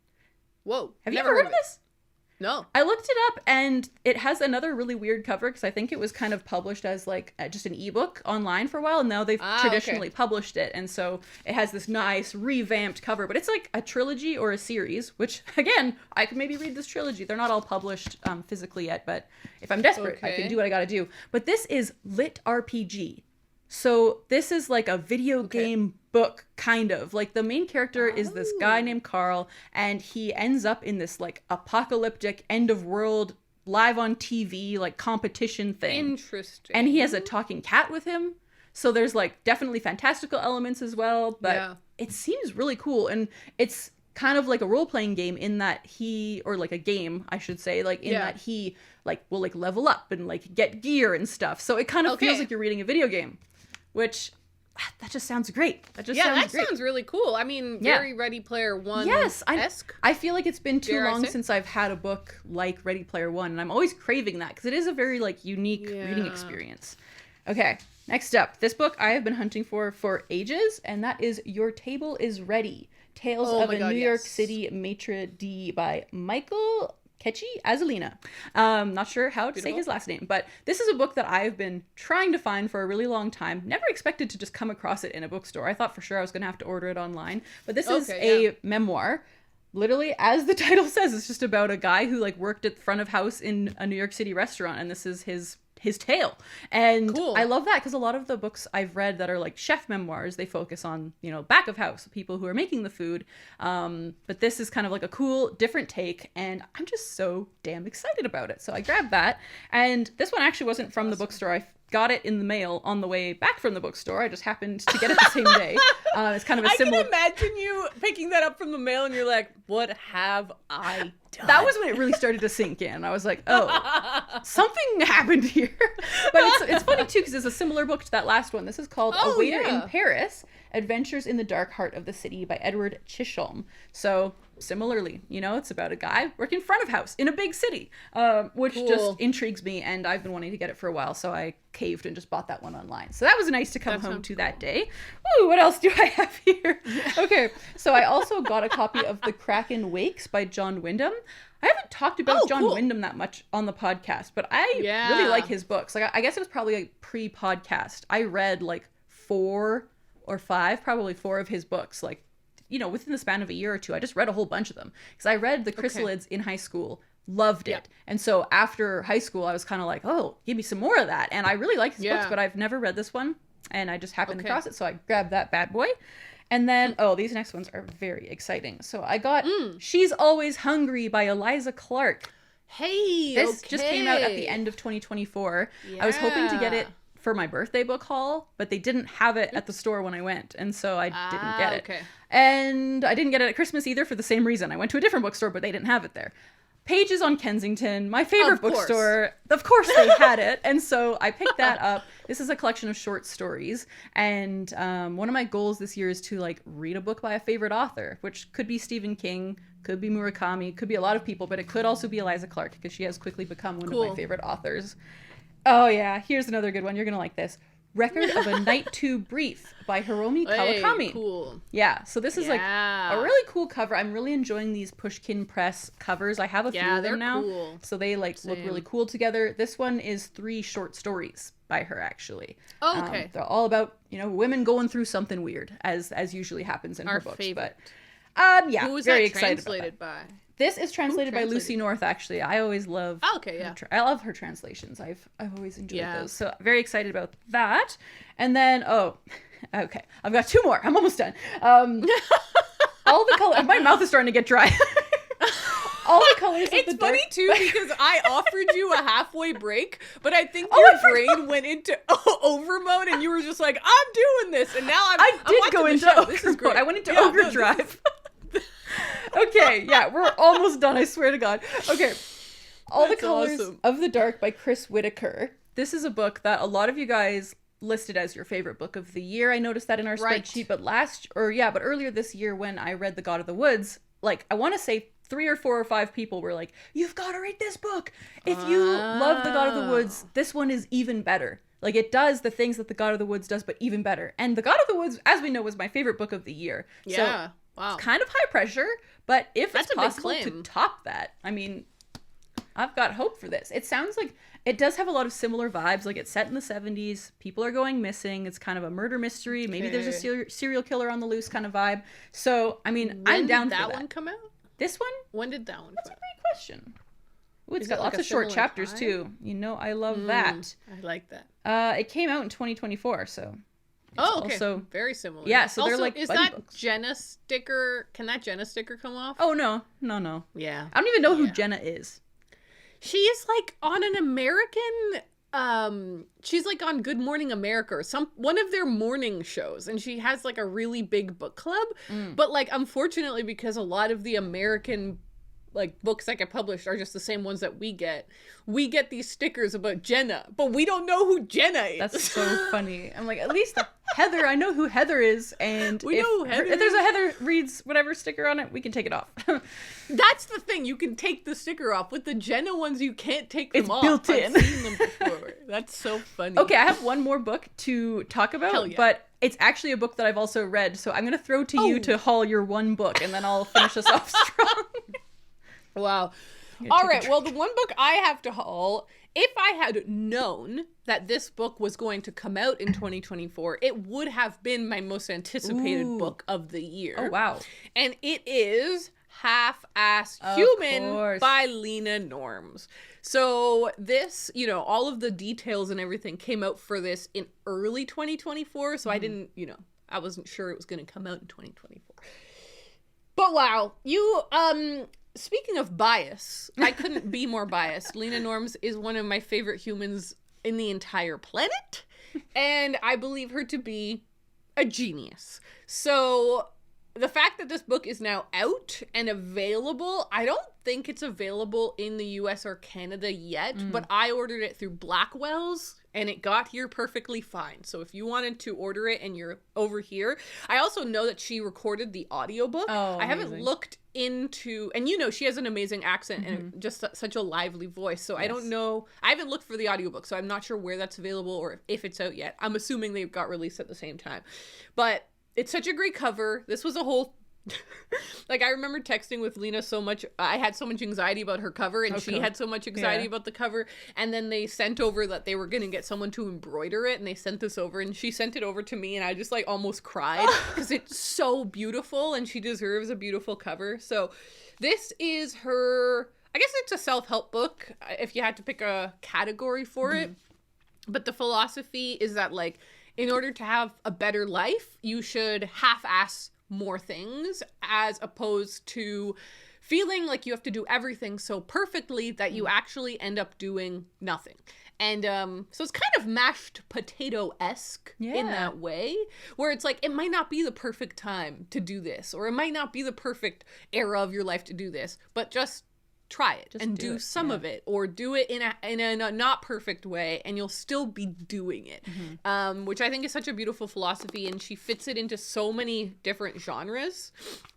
Whoa. Have you ever heard of this? No. I looked it up, and it has another really weird cover, because I think it was kind of published as like just an ebook online for a while, and now they've traditionally published it, and so it has this nice revamped cover. But it's like a trilogy or a series, which again, I could maybe read this trilogy. They're not all published physically yet, but if I'm desperate, I can do what I gotta do. But this is lit RPG. So this is like a video game book, kind of. Like the main character is this guy named Carl, and he ends up in this like apocalyptic end of world live on TV like competition thing. Interesting. And he has a talking cat with him. So there's like definitely fantastical elements as well, but it seems really cool. And it's kind of like a role-playing game in that or like a game, I should say, like in that he like will like level up and like get gear and stuff. So it kind of feels like you're reading a video game. Which, that just sounds great. That sounds really cool. I mean, very Ready Player One-esque. I feel like it's been too long since I've had a book like Ready Player One, and I'm always craving that, because it is a very, like, unique reading experience. Okay, next up. This book I have been hunting for ages, and that is Your Table is Ready. Tales of a New York City Maitre d' by Michael Ketchy as Leena. Not sure how to say his last name, but this is a book that I've been trying to find for a really long time. Never expected to just come across it in a bookstore. I thought for sure I was going to have to order it online, but this is a memoir. Literally, as the title says, it's just about a guy who like worked at the front of house in a New York City restaurant, and this is his tale. And I love that, because a lot of the books I've read that are like chef memoirs, they focus on, back of house, people who are making the food. But this is kind of like a cool, different take, and I'm just so damn excited about it. So I grabbed that, and this one actually wasn't from the bookstore. I got it in the mail on the way back from the bookstore. I just happened to get it the same day. It's kind of a similar... I can imagine you picking that up from the mail and you're like, what have I done? That was when it really started to sink in. I was like, oh, something happened here. But it's funny too, because it's a similar book to that last one. This is called A Waiter in Paris, Adventures in the Dark Heart of the City by Edward Chisholm. So similarly, it's about a guy working front of house in a big city, which just intrigues me, and I've been wanting to get it for a while, so I caved and just bought that one online. So that was nice to come home to that day. Ooh, what else do I have here? Okay, so I also got a copy of The Kraken Wakes by John Wyndham. I haven't talked about John Wyndham that much on the podcast, but I really like his books. Like, I guess it was probably like pre-podcast. I read like 4 or 5, probably 4 of his books, like, within the span of a year or two. I just read a whole bunch of them, because I read The Chrysalids in high school, loved it. And so after high school, I was kind of like, oh, give me some more of that. And I really like his books, but I've never read this one, and I just happened across it, so I grabbed that bad boy. And then, these next ones are very exciting. So I got She's Always Hungry by Eliza Clark. Hey, this just came out at the end of 2024. I was hoping to get it for my birthday book haul, but they didn't have it at the store when I went, and so I didn't get it. And I didn't get it at Christmas either, for the same reason. I went to a different bookstore, but they didn't have it there. Pages on Kensington, my favorite bookstore. Of course they had it, and so I picked that up. This is a collection of short stories, and one of my goals this year is to like read a book by a favorite author, which could be Stephen King, could be Murakami, could be a lot of people, but it could also be Eliza Clark, because she has quickly become one of my favorite authors. Oh yeah, here's another good one. You're gonna like this. Record of a Night Too Brief by Hiromi Kawakami. Cool. Yeah, so this is like a really cool cover. I'm really enjoying these Pushkin Press covers. I have a few of them now. Cool. So they like look really cool together. This one is 3 short stories by her, actually. Oh, okay. They're all about, women going through something weird, as usually happens in her books. Favorite. But yeah, who was very that excited translated about that. by? This is translated by Lucy North, actually. I always love... Oh, okay, yeah. I love her translations. I've always enjoyed those. So very excited about that. And then, okay. I've got 2 more. I'm almost done. All the color... My mouth is starting to get dry. all the colors of It's the funny dark. too because I offered you a halfway break, but I think your brain went into over mode and you were just like, I'm doing this, and now I'm did go watching the into show. Ogre This is mode. great. I went into Yeah, Ogre no, Drive. Okay, yeah, we're almost done, I swear to God. Okay. All the That's Colors awesome. of the Dark by Chris Whitaker. This is a book that a lot of you guys listed as your favorite book of the year. I noticed that in our Right. spreadsheet, but earlier this year when I read The God of the Woods, like I want to say 3 or 4 or 5 people were like, "You've got to read this book. If you love The God of the Woods, this one is even better." Like it does the things that The God of the Woods does, but even better. And The God of the Woods, as we know, was my favorite book of the year. Yeah. So Wow. it's kind of high pressure, but if That's it's a big possible to claim. top that, I mean, I've got hope for this. It sounds like it does have a lot of similar vibes. Like it's set in the 70s. People are going missing. It's kind of a murder mystery. Maybe there's a serial killer on the loose kind of vibe. So, I mean, I'm down for that. When did that one come out? This one? When did that one That's a come out? great question. Ooh, it's Is got it like lots a of short similar chapters time? too. You know, I love that. I like that. It came out in 2024, so. Okay. also- Very similar. Yeah, so they're also, like is buddy that books. Jenna sticker? Can that Jenna sticker come off? Oh, no. Yeah. I don't even know who Yeah. Jenna is. She is like on an American she's like on Good Morning America or one of their morning shows, and she has like a really big book club. But like unfortunately, because a lot of the American like books that get published are just the same ones that we get these stickers about Jenna, but we don't know who Jenna is. That's so funny. I'm like, at least Heather, I know who Heather is, and We know who Heather if there's is. a Heather reads whatever sticker on it, we can take it off. That's the thing. You can take the sticker off. With the Jenna ones, you can't take them It's off. built in. I've seen them before. That's so funny. Okay, I have one more book to talk about, Hell yeah. but it's actually a book that I've also read, so I'm going to throw to you Oh. to haul your one book, and then I'll finish us off strong. Wow. I'm gonna All take a right. Well, the drink. one book I have to haul, if I had known that this book was going to come out in 2024, it would have been my most anticipated Ooh. book of the year. Oh, wow. And it is Half-Assed Of Human course. by Leena Norms. So this, all of the details and everything came out for this in early 2024. So I didn't, I wasn't sure it was going to come out in 2024. But wow, speaking of bias, I couldn't be more biased. Leena Norms is one of my favorite humans in the entire planet, and I believe her to be a genius. So the fact that this book is now out and available, I don't think it's available in the US or Canada yet, but I ordered it through Blackwell's and it got here perfectly fine. So if you wanted to order it and you're over here, I also know that she recorded the audiobook. Oh, I haven't amazing. looked into, and she has an amazing accent and just such a lively voice. So I don't know, I haven't looked for the audiobook, so I'm not sure where that's available or if it's out yet. I'm assuming they got released at the same time. But it's such a great cover. This was a whole like I remember texting with Leena so much. I had so much anxiety about her cover, and she had so much anxiety about the cover. And then they sent over that they were gonna get someone to embroider it, and they sent this over, and she sent it over to me, and I just like almost cried because it's so beautiful, and she deserves a beautiful cover. So this is her. I guess it's a self-help book if you had to pick a category for it. But the philosophy is that like in order to have a better life, you should half-ass more things as opposed to feeling like you have to do everything so perfectly that you actually end up doing nothing. And so it's kind of mashed potato-esque in that way, where it's like, it might not be the perfect time to do this, or it might not be the perfect era of your life to do this, but just try it and do some of it, or do it in a not perfect way, and you'll still be doing it, which I think is such a beautiful philosophy. And she fits it into so many different genres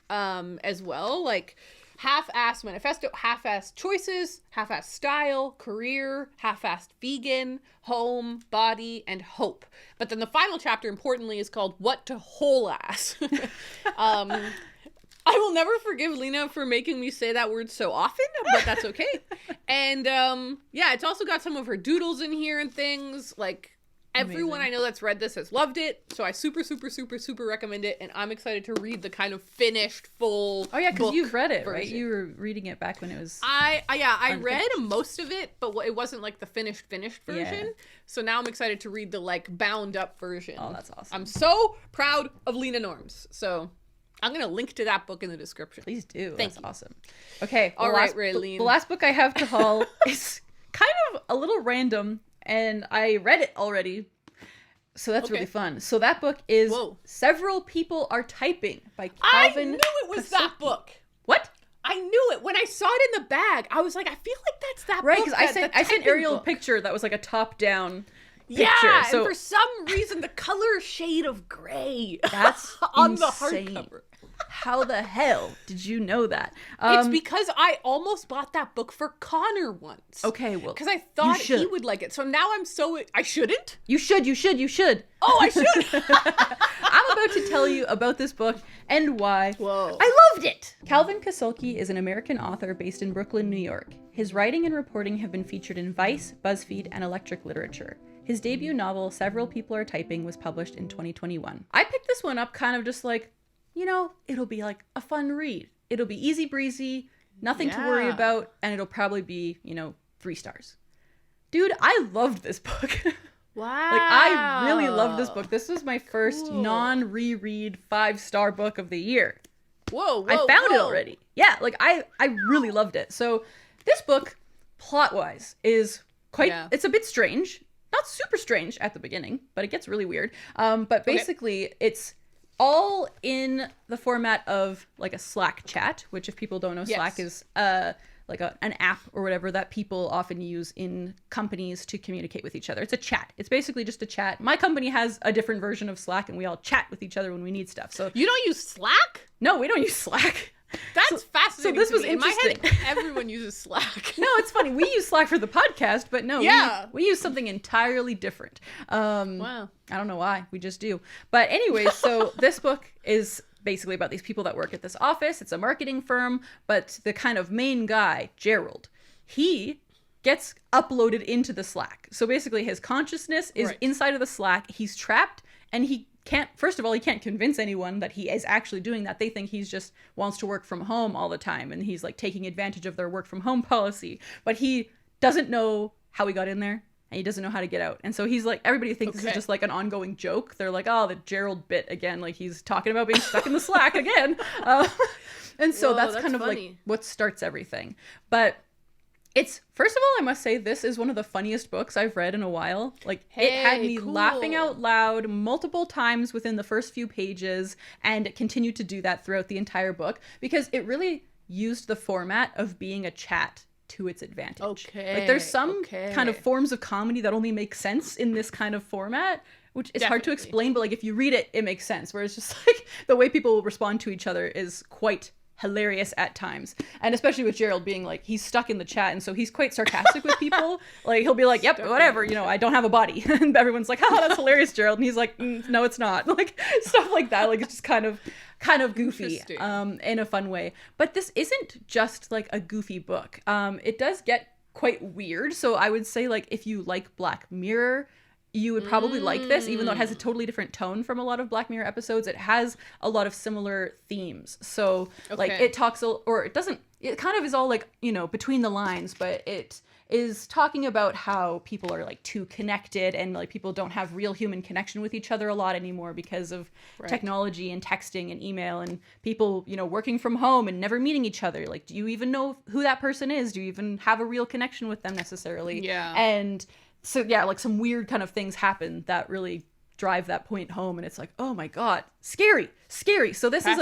as well, like half-assed manifesto, half-assed choices, half-assed style, career, half-assed vegan, home, body, and hope. But then the final chapter, importantly, is called What to Whole Ass. I will never forgive Leena for making me say that word so often, but that's okay. And it's also got some of her doodles in here and things. Like, everyone I know that's read this has loved it. So I super, super, super, super recommend it. And I'm excited to read the kind of finished, full Oh yeah, because you've read it, version. right? You were reading it back when it was. I read most of it, but it wasn't like the finished version. Yeah. So now I'm excited to read the like bound up version. Oh, that's awesome. I'm so proud of Leena Norms. So I'm going to link to that book in the description. Please do. Thank That's you. awesome. Okay. All right, Raeleen. The last book I have to haul is kind of a little random, and I read it already. So that's really fun. So that book is Several People Are Typing by Calvin. I knew it was that book. What? I knew it. When I saw it in the bag, I was like, I feel like that's that book. Right, because I sent Ariel a picture that was like a top-down picture. Yeah, so, and for some reason, the color shade of gray that's on insane. the hardcover. How the hell did you know that? It's because I almost bought that book for Connor once. Okay, well, because I thought he would like it. So now I shouldn't? You should. Oh, I should. I'm about to tell you about this book and why. Whoa. I loved it. Calvin Kasulke is an American author based in Brooklyn, New York. His writing and reporting have been featured in Vice, BuzzFeed, and Electric Literature. His debut novel, Several People Are Typing, was published in 2021. I picked this one up kind of just like, it'll be like a fun read. It'll be easy breezy, nothing to worry about, and it'll probably be, 3 stars. Dude, I loved this book. Wow. Like, I really loved this book. This was my first non-reread 5-star book of the year. Whoa, I found it already. Yeah, like, I really loved it. So, this book, plot-wise, is quite, it's a bit strange. Not super strange at the beginning, but it gets really weird. But basically, it's all in the format of like a Slack chat, which if people don't know, Slack is like an app or whatever that people often use in companies to communicate with each other. It's a chat. It's basically just a chat. My company has a different version of Slack, and we all chat with each other when we need stuff. So you don't use Slack? No, we don't use Slack. That's fascinating. So this was interesting. In my head, everyone uses Slack. No, it's funny. We use Slack for the podcast, but no, we use something entirely different. Wow. I don't know why. We just do. But anyway, so this book is basically about these people that work at this office. It's a marketing firm, but the kind of main guy, Gerald, he gets uploaded into the Slack. So basically his consciousness is inside of the Slack. He's trapped, and he can't convince anyone that he is actually doing that. They think he's just wants to work from home all the time, and he's like taking advantage of their work from home policy, but he doesn't know how he got in there, and he doesn't know how to get out. And so he's like, everybody thinks this is just like an ongoing joke. They're like, oh, the Gerald bit again, like he's talking about being stuck in the Slack again. And so that's kind of funny. Like what starts everything. But it's, first of all, I must say, this is one of the funniest books I've read in a while. Like, it had me laughing out loud multiple times within the first few pages, and it continued to do that throughout the entire book, because it really used the format of being a chat to its advantage. Like, there's some kind of forms of comedy that only make sense in this kind of format, which is hard to explain, but, like, if you read it, it makes sense, where it's just, like, the way people respond to each other is quite hilarious at times. And especially with Gerald being like, he's stuck in the chat, and so he's quite sarcastic with people. Like, he'll be like, yep, whatever, I don't have a body. And everyone's like, oh, that's hilarious, Gerald. And he's like, no, it's not. Like, stuff like that. Like, it's just kind of goofy in a fun way. But this isn't just like a goofy book. It does get quite weird. So I would say, like, if you like Black Mirror, you would probably like this, even though it has a totally different tone from a lot of Black Mirror episodes. It has a lot of similar themes. So like it talks, or it doesn't, it kind of is all like, between the lines, but it is talking about how people are like too connected, and like people don't have real human connection with each other a lot anymore because of technology and texting and email, and people, working from home and never meeting each other. Like, do you even know who that person is? Do you even have a real connection with them necessarily? Yeah. And so, yeah, like some weird kind of things happen that really drive that point home. And it's like, oh my God, scary. So this is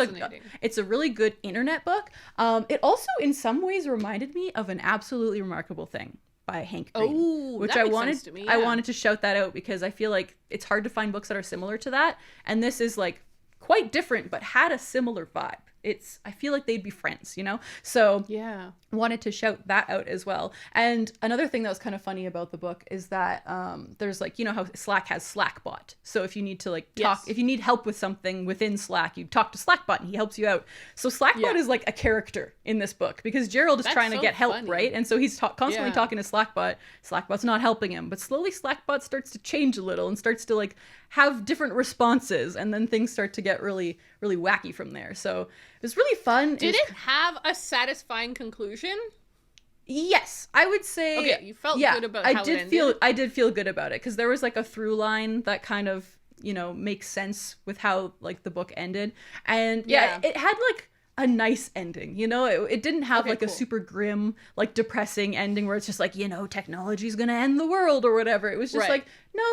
it's a really good internet book. It also in some ways reminded me of An Absolutely Remarkable Thing by Hank Green, which I wanted to shout that out, because I feel like it's hard to find books that are similar to that. And this is like quite different, but had a similar vibe. I feel like they'd be friends, So yeah, wanted to shout that out as well. And another thing that was kind of funny about the book is that there's like, how Slack has Slackbot. So if you need to like talk, if you need help with something within Slack, you talk to Slackbot and he helps you out. So Slackbot is like a character in this book, because Gerald is trying to get help, right? And so he's constantly talking to Slackbot. Slackbot's not helping him, but slowly Slackbot starts to change a little and starts to like have different responses, and then things start to get really, really wacky from there. So it was really fun. Did it have a satisfying conclusion? Yes, I would say. Okay, you felt good about how it ended. I did feel good about it, because there was like a through line that kind of make sense with how like the book ended. And Yeah. it had like a nice ending, it didn't have Okay, like a cool. super grim, like depressing ending where it's just like, technology's gonna end the world or whatever. It was just Right. like, no,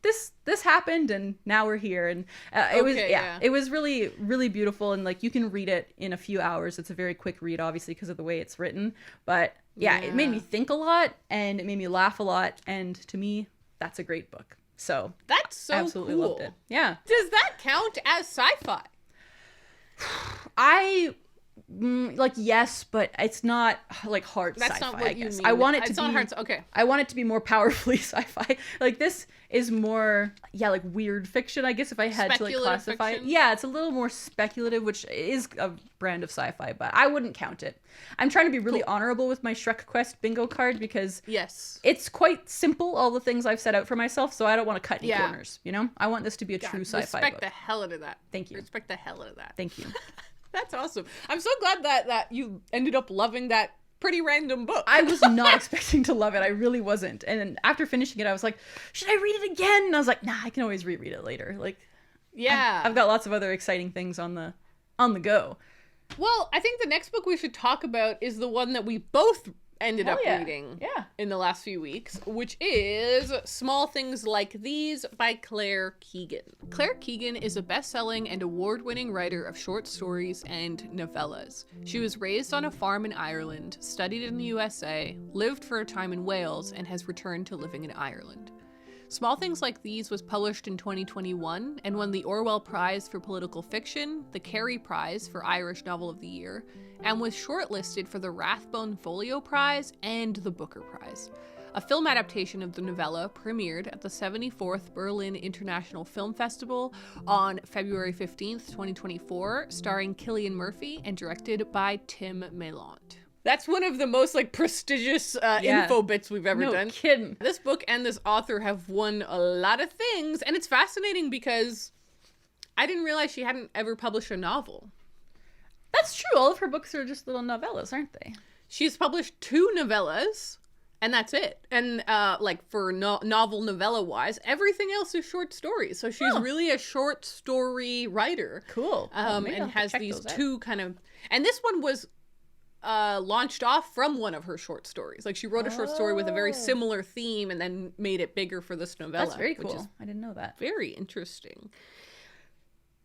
this happened and now we're here. And it was really, really beautiful. And like, you can read it in a few hours. It's a very quick read, obviously, because of the way it's written. But it made me think a lot and it made me laugh a lot. And to me, that's a great book. So That's so absolutely cool. loved it. Yeah. Does that count as sci-fi? Yes, but it's not like hard That's sci-fi, not what I you guess. mean. I want it to It's be not hard. Okay. I want it to be more powerfully sci-fi. Like this is more like weird fiction, I guess, if I had to like Speculative classify fiction? it. Yeah, it's a little more speculative, which is a brand of sci-fi, but I wouldn't count it. I'm trying to be really honorable with my Shrek Quest bingo card because Yes. it's quite simple, all the things I've set out for myself, so I don't want to cut any Yeah. corners, I want this to be a true sci-fi Respect book. the hell out of that. Thank you. Respect the hell out of that. Thank you. That's awesome. I'm so glad that you ended up loving that pretty random book. I was not expecting to love it. I really wasn't. And then after finishing it, I was like, should I read it again? And I was like, nah, I can always reread it later. Like, Yeah. I've got lots of other exciting things on the go. Well, I think the next book we should talk about is the one that we both ended up reading in the last few weeks, which is Small Things Like These by Claire Keegan. Claire Keegan is a best-selling and award-winning writer of short stories and novellas. She was raised on a farm in Ireland, studied in the USA, lived for a time in Wales, and has returned to living in Ireland. Small Things Like These was published in 2021 and won the Orwell Prize for Political Fiction, the Carey Prize for Irish Novel of the Year, and was shortlisted for the Rathbone Folio Prize and the Booker Prize. A film adaptation of the novella premiered at the 74th Berlin International Film Festival on February 15th, 2024, starring Cillian Murphy and directed by Tim Mailant. That's one of the most prestigious info bits we've ever done. No kidding. This book and this author have won a lot of things, and it's fascinating because I didn't realize she hadn't ever published a novel. That's true. All of her books are just little novellas, aren't they? She's published 2 novellas, and that's it. And for novel novella wise, everything else is short stories. So she's really a short story writer. Cool. And has these 2 kind of, and this one was launched off from one of her short stories. Like, she wrote a short story with a very similar theme and then made it bigger for this novella. That's very cool. Which is I didn't know that. very interesting.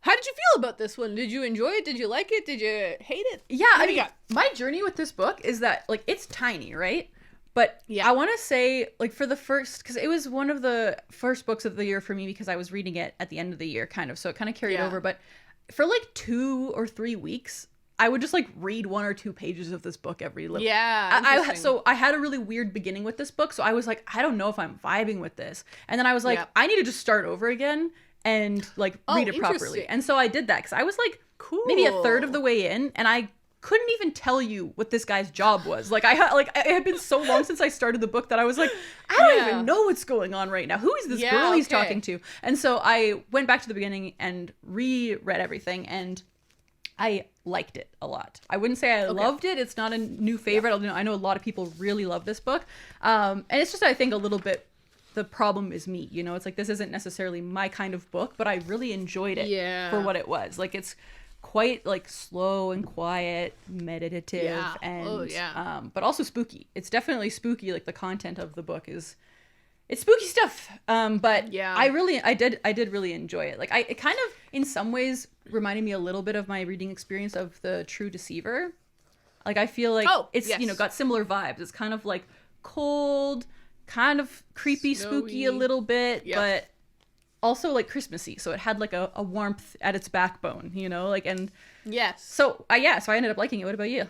How did you feel about this one? Did you enjoy it? Did you like it? Did you hate it? Yeah, What do you got? my journey with this book is that it's tiny, right? But Yeah. I want to say for the first, because it was one of the first books of the year for me because I was reading it at the end of the year, kind of, so it kind of carried over. But for 2 or 3 weeks, I would just read 1 or 2 pages of this book every little. Yeah. So I had a really weird beginning with this book. So I was like, I don't know if I'm vibing with this. And then I was like, I need to just start over again and read it properly. Interesting. And so I did that because I was Cool. maybe a third of the way in, and I couldn't even tell you what this guy's job was. It had been so long since I started the book that I was like, I don't even know what's going on right now. Who is this girl he's talking to? And so I went back to the beginning and reread everything, and I liked it a lot. I wouldn't say I loved it. It's not a new favorite. I know a lot of people really love this book. And it's just, I think, a little bit, the problem is me. It's this isn't necessarily my kind of book, but I really enjoyed it for what it was. It's quite slow and quiet, meditative, and but also spooky. It's definitely spooky. The content of the book it's spooky stuff. But I did really enjoy it. It kind of in some ways reminded me a little bit of my reading experience of The True Deceiver. I feel it's got similar vibes. It's kind of cold, kind of creepy, Snowy. spooky a little bit, but also Christmassy. So it had a warmth at its backbone, and Yes. so I ended up liking it. What about you?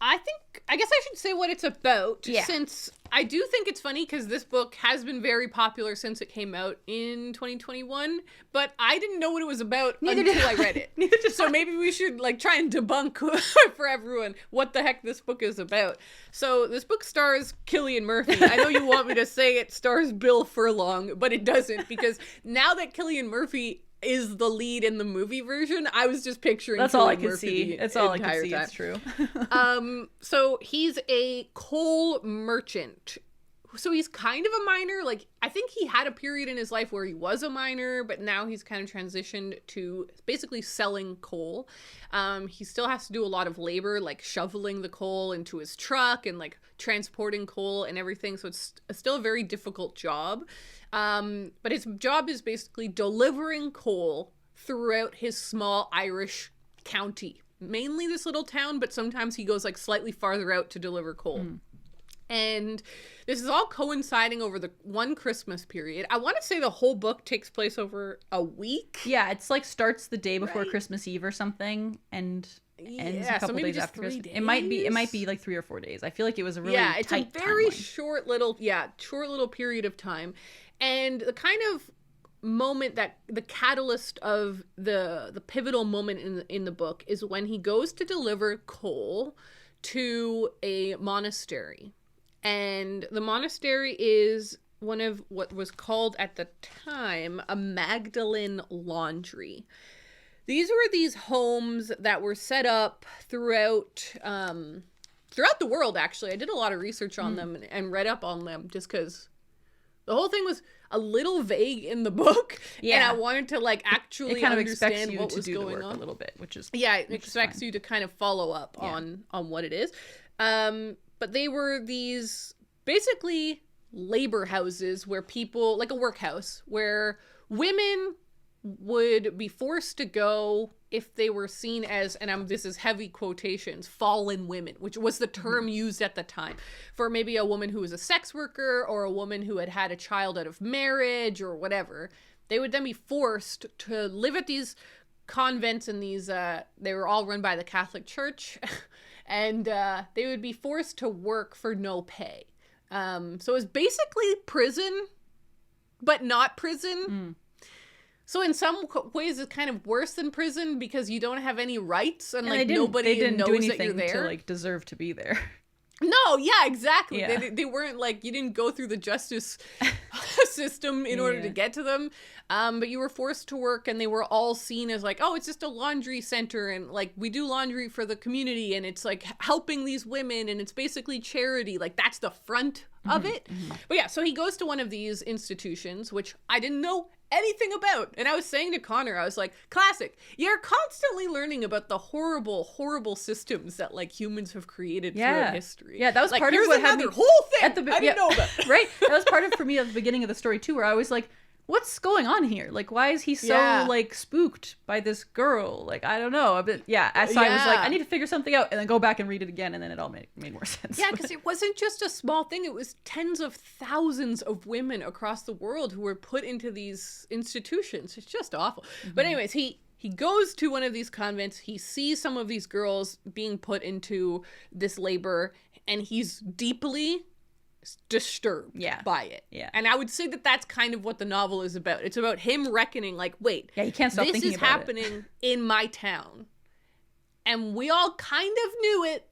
I guess I should say what it's about, Yeah. since I do think it's funny because this book has been very popular since it came out in 2021, but I didn't know what it was about until I read it. Neither did So I. maybe we should try and debunk for everyone what the heck this book is about. So this book stars Cillian Murphy. I know you want me to say it stars Bill Furlong, but it doesn't, because now that Cillian Murphy is the lead in the movie version, I was just picturing That's Cillian all I could Murphy see. the That's all I could entire see. time. It's true. So he's a coal merchant so he's kind of a miner. Like, I think he had a period in his life where he was a miner, but now he's kind of transitioned to basically selling coal. He still has to do a lot of labor, like shoveling the coal into his truck and like transporting coal and everything. So it's still a very difficult job. But his job is basically delivering coal throughout his small Irish county. Mainly this little town, but sometimes he goes like slightly farther out to deliver coal. And this is all coinciding over the one Christmas period. I want to say the whole book takes place over a week. Yeah, it's like starts the day before Christmas Eve or something and ends a couple days after Christmas. Days? It might be like 3 or 4 days. I feel like it was a really it's tight a very timeline. short little period of time. And the kind of moment that the catalyst of the pivotal moment in the book is when he goes to deliver coal to a monastery. And the monastery is one of what was called at the time a Magdalene laundry. These were these homes that were set up throughout the world, actually. I did a lot of research on them and read up on them just because the whole thing was a little vague in the book. And I wanted to like actually understand what was going on a little bit, which is it expects you to kind of follow up on what it is. But they were these basically labor houses where people, like a workhouse, where women would be forced to go if they were seen as, and this is heavy quotations, fallen women, which was the term used at the time for maybe a woman who was a sex worker or a woman who had had a child out of marriage or whatever. They would then be forced to live at these convents, and these they were all run by the Catholic Church. And they would be forced to work for no pay. So it was basically prison, but not prison. So in some ways, it's kind of worse than prison because you don't have any rights and like nobody knows that you're there. To like deserve to be there. No, yeah, exactly. Yeah. They weren't like, you didn't go through the justice system in order to get to them. But you were forced to work, and they were all seen as like, oh, it's just a laundry center, and like we do laundry for the community, and it's like helping these women, and it's basically charity. Like that's the front of it. But yeah, so he goes to one of these institutions, which I didn't know anything about. And I was saying to Connor, I was like, classic. You're constantly learning about the horrible, horrible systems that like humans have created throughout history. Yeah, that was like, part of what had me whole thing. I didn't know about. Right? That was part of for me at the beginning of the story too, where I was like, what's going on here? Like, why is he so like spooked by this girl? Like, I don't know. But so I was like, I need to figure something out, and then go back and read it again, and then it all made more sense. Yeah, because it wasn't just a small thing. It was tens of thousands of women across the world who were put into these institutions. It's just awful. But anyways, he goes to one of these convents. He sees some of these girls being put into this labor, and he's deeply disturbed by it. Yeah. And I would say that that's kind of what the novel is about. It's about him reckoning, like, wait, you can't stop thinking about this is happening in my town. And we all kind of knew it,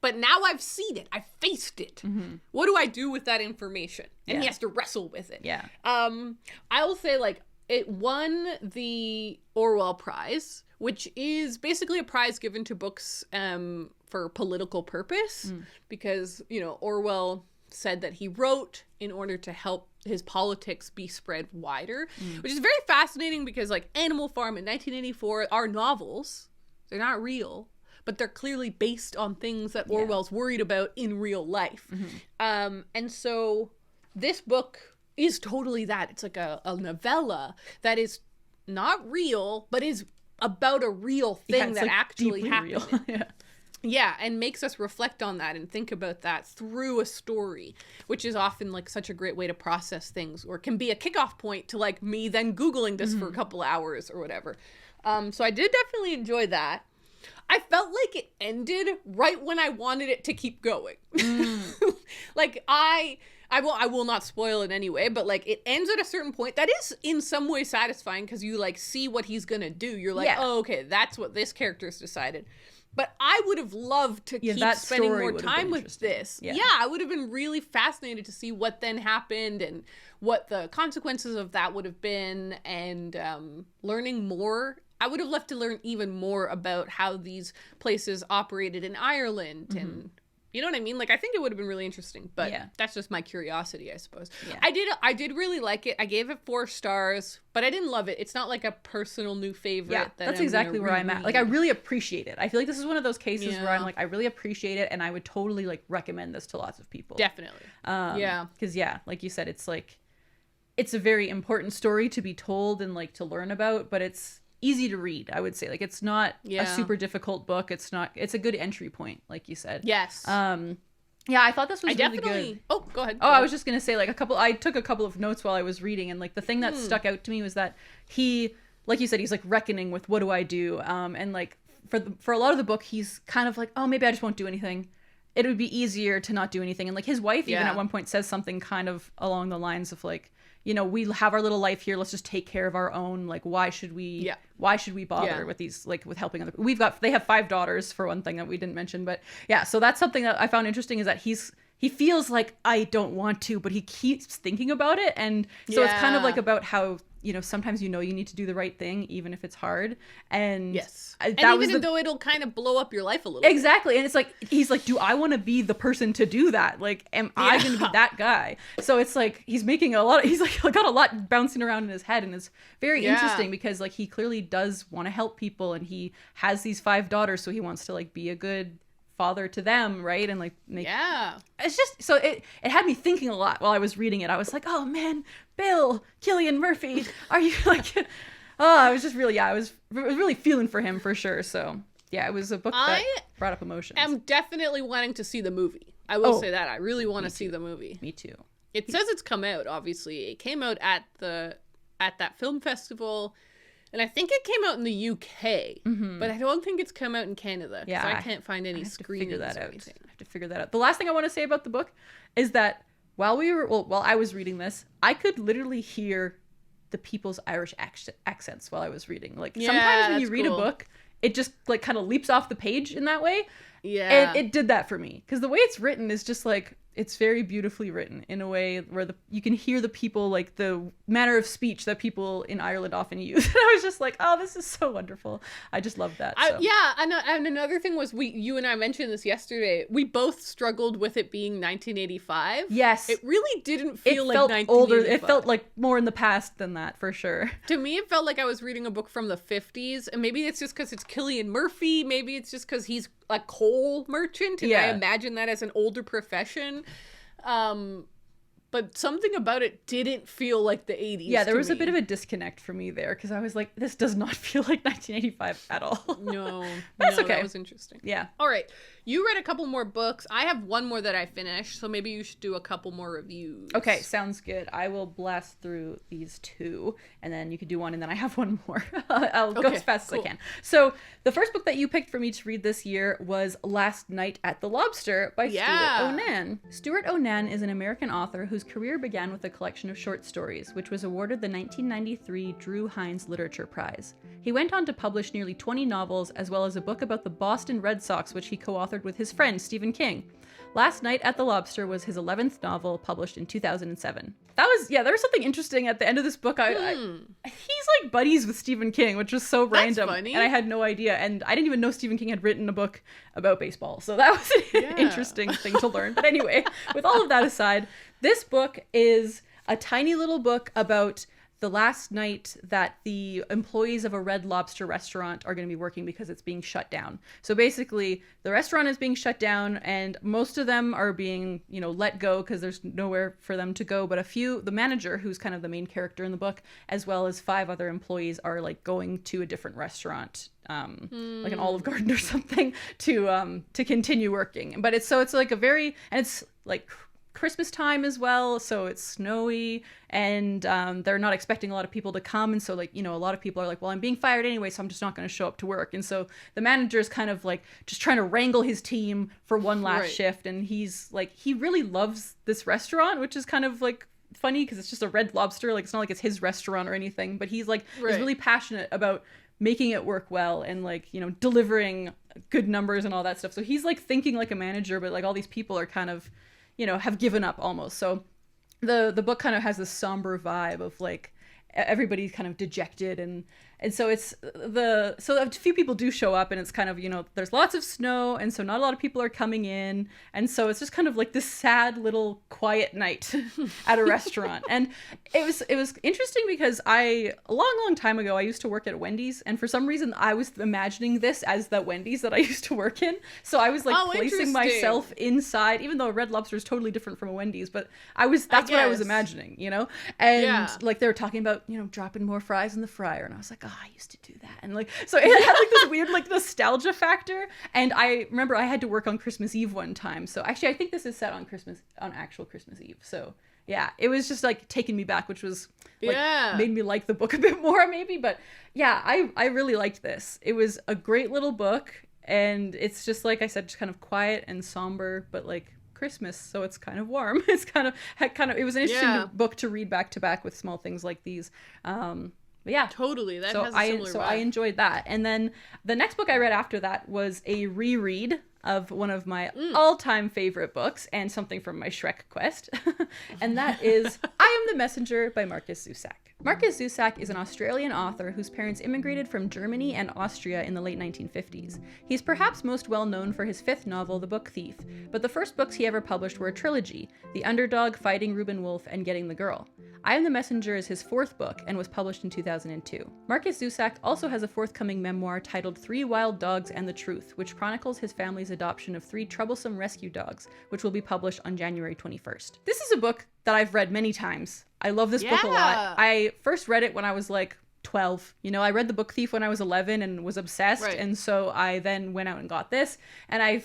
but now I've seen it. I faced it. What do I do with that information? And he has to wrestle with it. Yeah. I will say, like, it won the Orwell Prize, which is basically a prize given to books for political purpose, because, you know, Orwell said that he wrote in order to help his politics be spread wider, which is very fascinating because, like, Animal Farm in 1984 are novels. They're not real, but they're clearly based on things that Orwell's worried about in real life. And so this book is totally that. It's like a novella that is not real, but is about a real thing that like actually happened. Yeah, and makes us reflect on that and think about that through a story, which is often like such a great way to process things, or can be a kickoff point to like me then Googling this for a couple hours or whatever. So I did definitely enjoy that. I felt like it ended right when I wanted it to keep going. Like I will not spoil it anyway, but like it ends at a certain point that is in some way satisfying because you like see what he's gonna do. You're like, oh, okay, that's what this character's decided. But I would have loved to keep spending more time with this. Yeah, I would have been really fascinated to see what then happened and what the consequences of that would have been, and learning more. I would have loved to learn even more about how these places operated in Ireland and, You know what I mean? Like, I think it would have been really interesting, but that's just my curiosity, I suppose. I did really like it. I gave it 4 stars, but I didn't love it. It's not like a personal new favorite. Yeah, that's exactly where I'm at. Like, I really appreciate it. I feel like this is one of those cases where I'm like, I really appreciate it, and I would totally like recommend this to lots of people. Definitely. Because like you said, it's like, it's a very important story to be told and like to learn about, but it's easy to read, I would say. Like, it's not a super difficult book. It's a good entry point, like you said. Yes. Yeah, I thought this was really good. Oh, go ahead. I was just gonna say, like, I took a couple of notes while I was reading, and like the thing that stuck out to me was that he, like you said, he's like reckoning with what do I do, and like for a lot of the book, he's kind of like, oh, maybe I just won't do anything. It would be easier to not do anything, and like his wife even at one point says something kind of along the lines of like, you know, we have our little life here. Let's just take care of our own. Like, why should we bother with these, like, with helping other people? They have 5 daughters, for one thing, that we didn't mention. But yeah, so that's something that I found interesting, is that he feels like, I don't want to, but he keeps thinking about it. And so it's kind of like about how, you know, sometimes you need to do the right thing, even if it's hard. And even though it'll kind of blow up your life a little bit. Exactly. And it's like, he's like, do I want to be the person to do that? Like, am I going to be that guy? So it's like, he's like got a lot bouncing around in his head, and it's very interesting because like he clearly does want to help people, and he has these 5 daughters, so he wants to like be a good father to them, right? And like it's just, so it had me thinking a lot while I was reading it. I was like, oh man, Bill, Cillian Murphy, are you like I was just really I was really feeling for him, for sure. So yeah, it was a book that brought up emotions. I'm definitely wanting to see the movie. I will say that I really want to see the movie. Me too. It says it's come out, obviously. It came out at that film festival. And I think it came out in the UK, but I don't think it's come out in Canada. Yeah, so I can't find any screenings or anything. I have to figure that out. The last thing I want to say about the book is that while I was reading this, I could literally hear the people's Irish accents while I was reading. Like, sometimes when you read a book, it just like kind of leaps off the page in that way. Yeah. And it did that for me, because the way it's written is just like, it's very beautifully written in a way where you can hear the people, like the manner of speech that people in Ireland often use. And I was just like, oh, this is so wonderful. I just love that. So. And another thing was, you and I mentioned this yesterday. We both struggled with it being 1985. Yes. It really didn't feel like felt 1985. Older. It felt like more in the past than that, for sure. To me, it felt like I was reading a book from the 50s. And maybe it's just because it's Cillian Murphy. Maybe it's just because he's a coal merchant, and I imagine that as an older profession. But something about it didn't feel like the 80s. Yeah, there was a bit of a disconnect for me there, because I was like, this does not feel like 1985 at all. No, that's okay. That was interesting. Yeah. All right. You read a couple more books. I have one more that I finished, so maybe you should do a couple more reviews. Okay, sounds good. I will blast through these 2, and then you could do one, and then I have one more. I'll go as fast as I can. So the first book that you picked for me to read this year was Last Night at the Lobster by Stuart Onan. Stuart Onan is an American author whose career began with a collection of short stories, which was awarded the 1993 Drew Hines Literature Prize. He went on to publish nearly 20 novels, as well as a book about the Boston Red Sox, which he co-authored with his friend Stephen King. Last Night at the Lobster was his 11th novel, published in 2007. There was something interesting at the end of this book. He's like buddies with Stephen King, which was so random. Funny. And I had no idea. And I didn't even know Stephen King had written a book about baseball. So that was an interesting thing to learn. But anyway, with all of that aside, this book is a tiny little book about the last night that the employees of a Red Lobster restaurant are going to be working because it's being shut down. So basically, the restaurant is being shut down, and most of them are being, let go because there's nowhere for them to go. But the manager, who's kind of the main character in the book, as well as 5 other employees, are like going to a different restaurant, like an Olive Garden or something, to continue working. But it's like it's like Christmas time as well, so it's snowy, and they're not expecting a lot of people to come, and so a lot of people are like, well, I'm being fired anyway, so I'm just not going to show up to work. And so the manager is kind of like just trying to wrangle his team for one last shift, and he's like, he really loves this restaurant, which is kind of like funny because it's just a Red Lobster, like it's not like it's his restaurant or anything, but he's like is really passionate about making it work well and delivering good numbers and all that stuff. So he's like thinking like a manager, but like all these people are kind of have given up almost. So the book kind of has this somber vibe of like everybody's kind of dejected, and so so a few people do show up, and it's kind of, you know, there's lots of snow, and so not a lot of people are coming in, and so it's just kind of like this sad little quiet night at a restaurant. And it was interesting because a long time ago I used to work at Wendy's, and for some reason I was imagining this as the Wendy's that I used to work in. So I was like placing myself inside, even though Red Lobster is totally different from a Wendy's, but that's what I was imagining, you know? And like they were talking about, you know, dropping more fries in the fryer, and I was like, oh, I used to do that. And like, so it had like this weird like nostalgia factor. And I remember I had to work on Christmas Eve one time. So actually I think this is set on actual Christmas Eve. So yeah, it was just like taking me back, which was like made me like the book a bit more maybe. But yeah, I really liked this. It was a great little book, and it's just like I said, just kind of quiet and somber, but like Christmas, so it's kind of warm. It's kind of it was an interesting book to read back to back with small things like these. But yeah, totally. That has a similar vibe. I enjoyed that. And then the next book I read after that was a reread of one of my all-time favorite books, and something from my Shrek quest. And that is I Am the Messenger by Marcus Zusak. Marcus Zusak is an Australian author whose parents immigrated from Germany and Austria in the late 1950s. He's perhaps most well known for his fifth novel, The Book Thief, but the first books he ever published were a trilogy: The Underdog, Fighting Reuben Wolf, and Getting the Girl. I Am the Messenger is his fourth book and was published in 2002. Marcus Zusak also has a forthcoming memoir titled 3 Wild Dogs and the Truth, which chronicles his family's adoption of 3 troublesome rescue dogs, which will be published on January 21st. This is a book that I've read many times. I love this book a lot. I first read it when I was like 12. You know, I read The Book Thief when I was 11 and was obsessed. Right. And so I then went out and got this. And I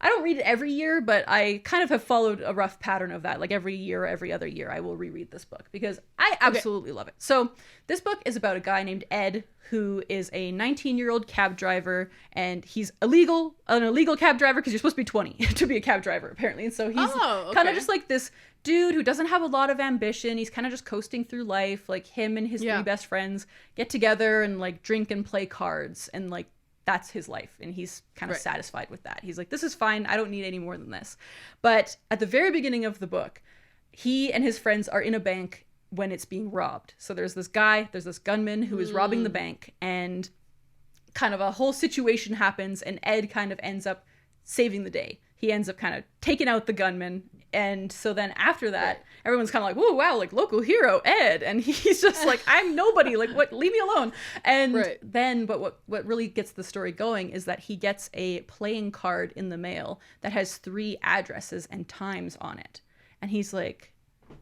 don't read it every year, but I kind of have followed a rough pattern of that. Like every year or every other year, I will reread this book because I absolutely love it. So this book is about a guy named Ed, who is a 19-year-old cab driver, and he's an illegal cab driver because you're supposed to be 20 to be a cab driver, apparently. And so he's kind of just like this dude who doesn't have a lot of ambition. He's kind of just coasting through life. Like him and his 3 best friends get together and like drink and play cards, and like that's his life, and he's kind of satisfied with that. He's like, this is fine, I don't need any more than this. But at the very beginning of the book, he and his friends are in a bank when it's being robbed. So there's this gunman who is robbing the bank, and kind of a whole situation happens, and Ed kind of ends up saving the day. He ends up kind of taking out the gunman. And so then after that, everyone's kind of like, whoa, wow, like local hero, Ed. And he's just like, I'm nobody, like, what, leave me alone. And then, but what really gets the story going is that he gets a playing card in the mail that has 3 addresses and times on it. And he's like,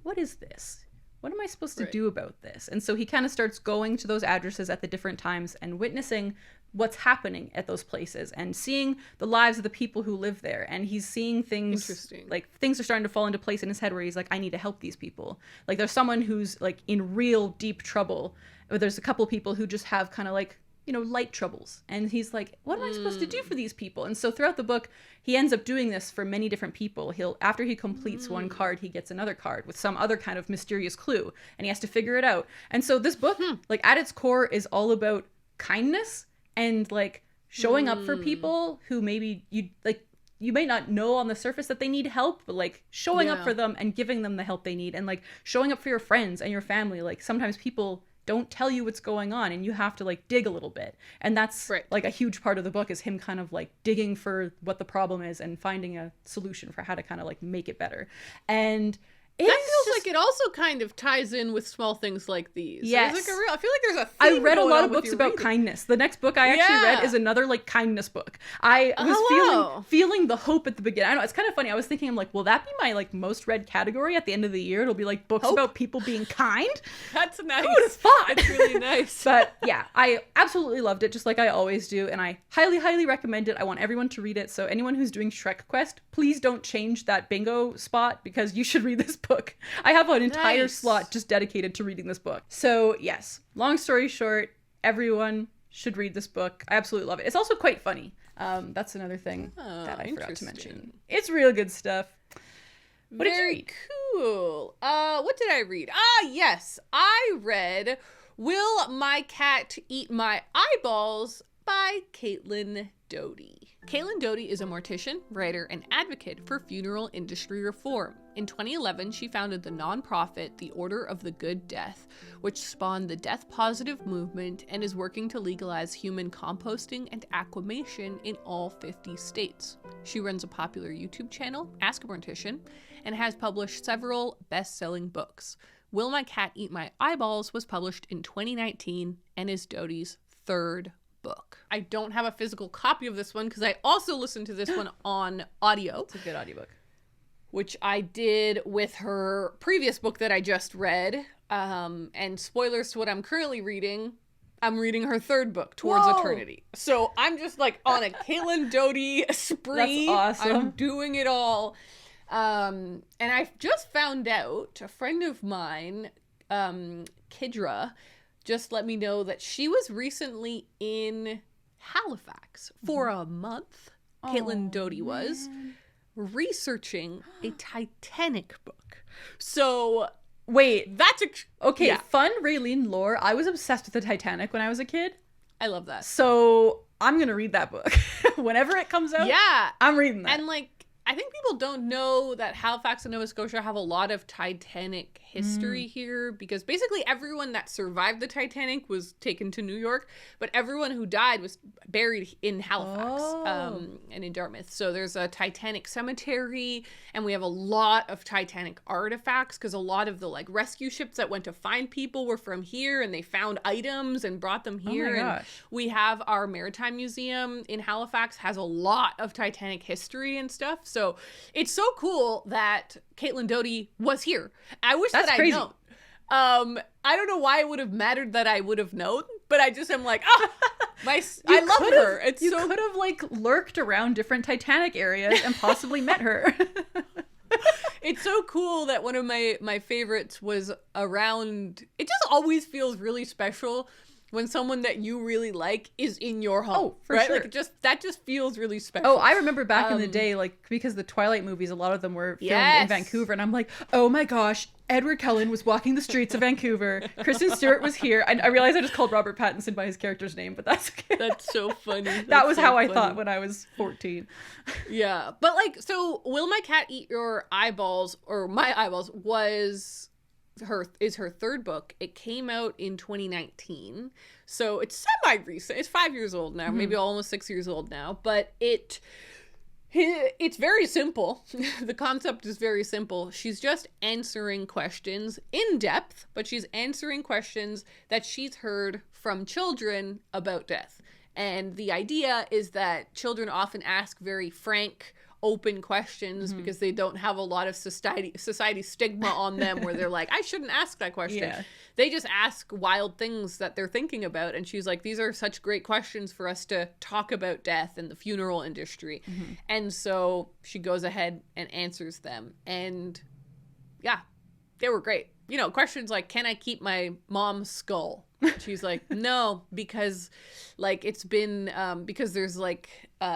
what is this? What am I supposed to do about this? And so he kind of starts going to those addresses at the different times and witnessing what's happening at those places and seeing the lives of the people who live there. And he's seeing things like things are starting to fall into place in his head where he's like, I need to help these people. Like there's someone who's like in real deep trouble, or there's a couple people who just have kind of like, you know, light troubles. And he's like, what am I supposed to do for these people? And so throughout the book, he ends up doing this for many different people. After he completes one card, he gets another card with some other kind of mysterious clue, and he has to figure it out. And so this book, like at its core, is all about kindness and like showing up for people who maybe you may not know on the surface that they need help, but like showing up for them and giving them the help they need, and like showing up for your friends and your family. Like sometimes people don't tell you what's going on, and you have to like dig a little bit. And that's like a huge part of the book, is him kind of like digging for what the problem is and finding a solution for how to kind of like make it better. And that feels like it also kind of ties in with small things like these. Yes. I feel like there's a I theme read a going lot on of with books your about reading. kindness. The next book I actually read is another like kindness book. I was feeling the hope at the beginning. I know, it's kind of funny. I was thinking, I'm like, will that be my like most read category at the end of the year? It'll be like books about people being kind. That's nice. Who would have thought? That's really nice. But yeah, I absolutely loved it, just like I always do, and I highly, highly recommend it. I want everyone to read it. So anyone who's doing Shrek Quest, please don't change that bingo spot, because you should read this book. I have an entire slot just dedicated to reading this book. So yes, long story short, everyone should read this book. I absolutely love it. It's also quite funny. That's another thing that I forgot to mention. It's real good stuff. What did you read? Cool. What did I read? Yes, I read Will My Cat Eat My Eyeballs by Caitlin Doughty. Caitlin Doughty is a mortician, writer, and advocate for funeral industry reform. In 2011, she founded the nonprofit The Order of the Good Death, which spawned the death positive movement and is working to legalize human composting and aquamation in all 50 states. She runs a popular YouTube channel, Ask a Mortician, and has published several best-selling books. Will My Cat Eat My Eyeballs was published in 2019 and is Doughty's third book. I don't have a physical copy of this one because I also listened to this one on audio. It's a good audiobook. Which I did with her previous book that I just read. And spoilers to what I'm currently reading, I'm reading her third book, Towards Eternity. So I'm just like on a Caitlin Doughty spree. That's awesome. I'm doing it all. And I just found out, a friend of mine, Kidra, just let me know that she was recently in Halifax for a month. Caitlin Doughty was researching a Titanic book. So wait, that's okay. Fun Raeleen lore. I was obsessed with the Titanic when I was a kid. I love that. So I'm gonna read that book whenever it comes out. Yeah, I'm reading that. And like, I think people don't know that Halifax and Nova Scotia have a lot of Titanic history here, because basically everyone that survived the Titanic was taken to New York, but everyone who died was buried in Halifax and in Dartmouth. So there's a Titanic cemetery, and we have a lot of Titanic artifacts because a lot of the like rescue ships that went to find people were from here, and they found items and brought them here. Oh my gosh. And we have our Maritime Museum in Halifax has a lot of Titanic history and stuff. So it's so cool that Caitlin Doughty was here. I wish That's that crazy. I'd known. I don't know why it would have mattered that I would have known, but I just am like, I love her. You could have like lurked around different Titanic areas and possibly met her. It's so cool that one of my favorites was around. It just always feels really special when someone that you really like is in your home. Oh, for right? sure. Like that just feels really special. Oh, I remember back in the day, like, because the Twilight movies, a lot of them were filmed in Vancouver, and I'm like, oh my gosh, Edward Cullen was walking the streets of Vancouver. Kristen Stewart was here. I realized I just called Robert Pattinson by his character's name, but that's okay. That's so funny. That was so how I thought when I was 14. Yeah. But like, so Will My Cat Eat Your Eyeballs, or My Eyeballs, is her third book. It came out in 2019, so it's semi-recent. It's 5 years old now, maybe almost 6 years old now, but it's very simple. The concept is very simple. She's just answering questions in depth, but she's answering questions that she's heard from children about death. And the idea is that children often ask very frank, open questions because they don't have a lot of society stigma on them where they're like, I shouldn't ask that question. Yeah. They just ask wild things that they're thinking about. And she's like, these are such great questions for us to talk about death and the funeral industry. And so she goes ahead and answers them. And yeah, they were great. You know, questions like, can I keep my mom's skull? She's like, no, because like it's been because there's like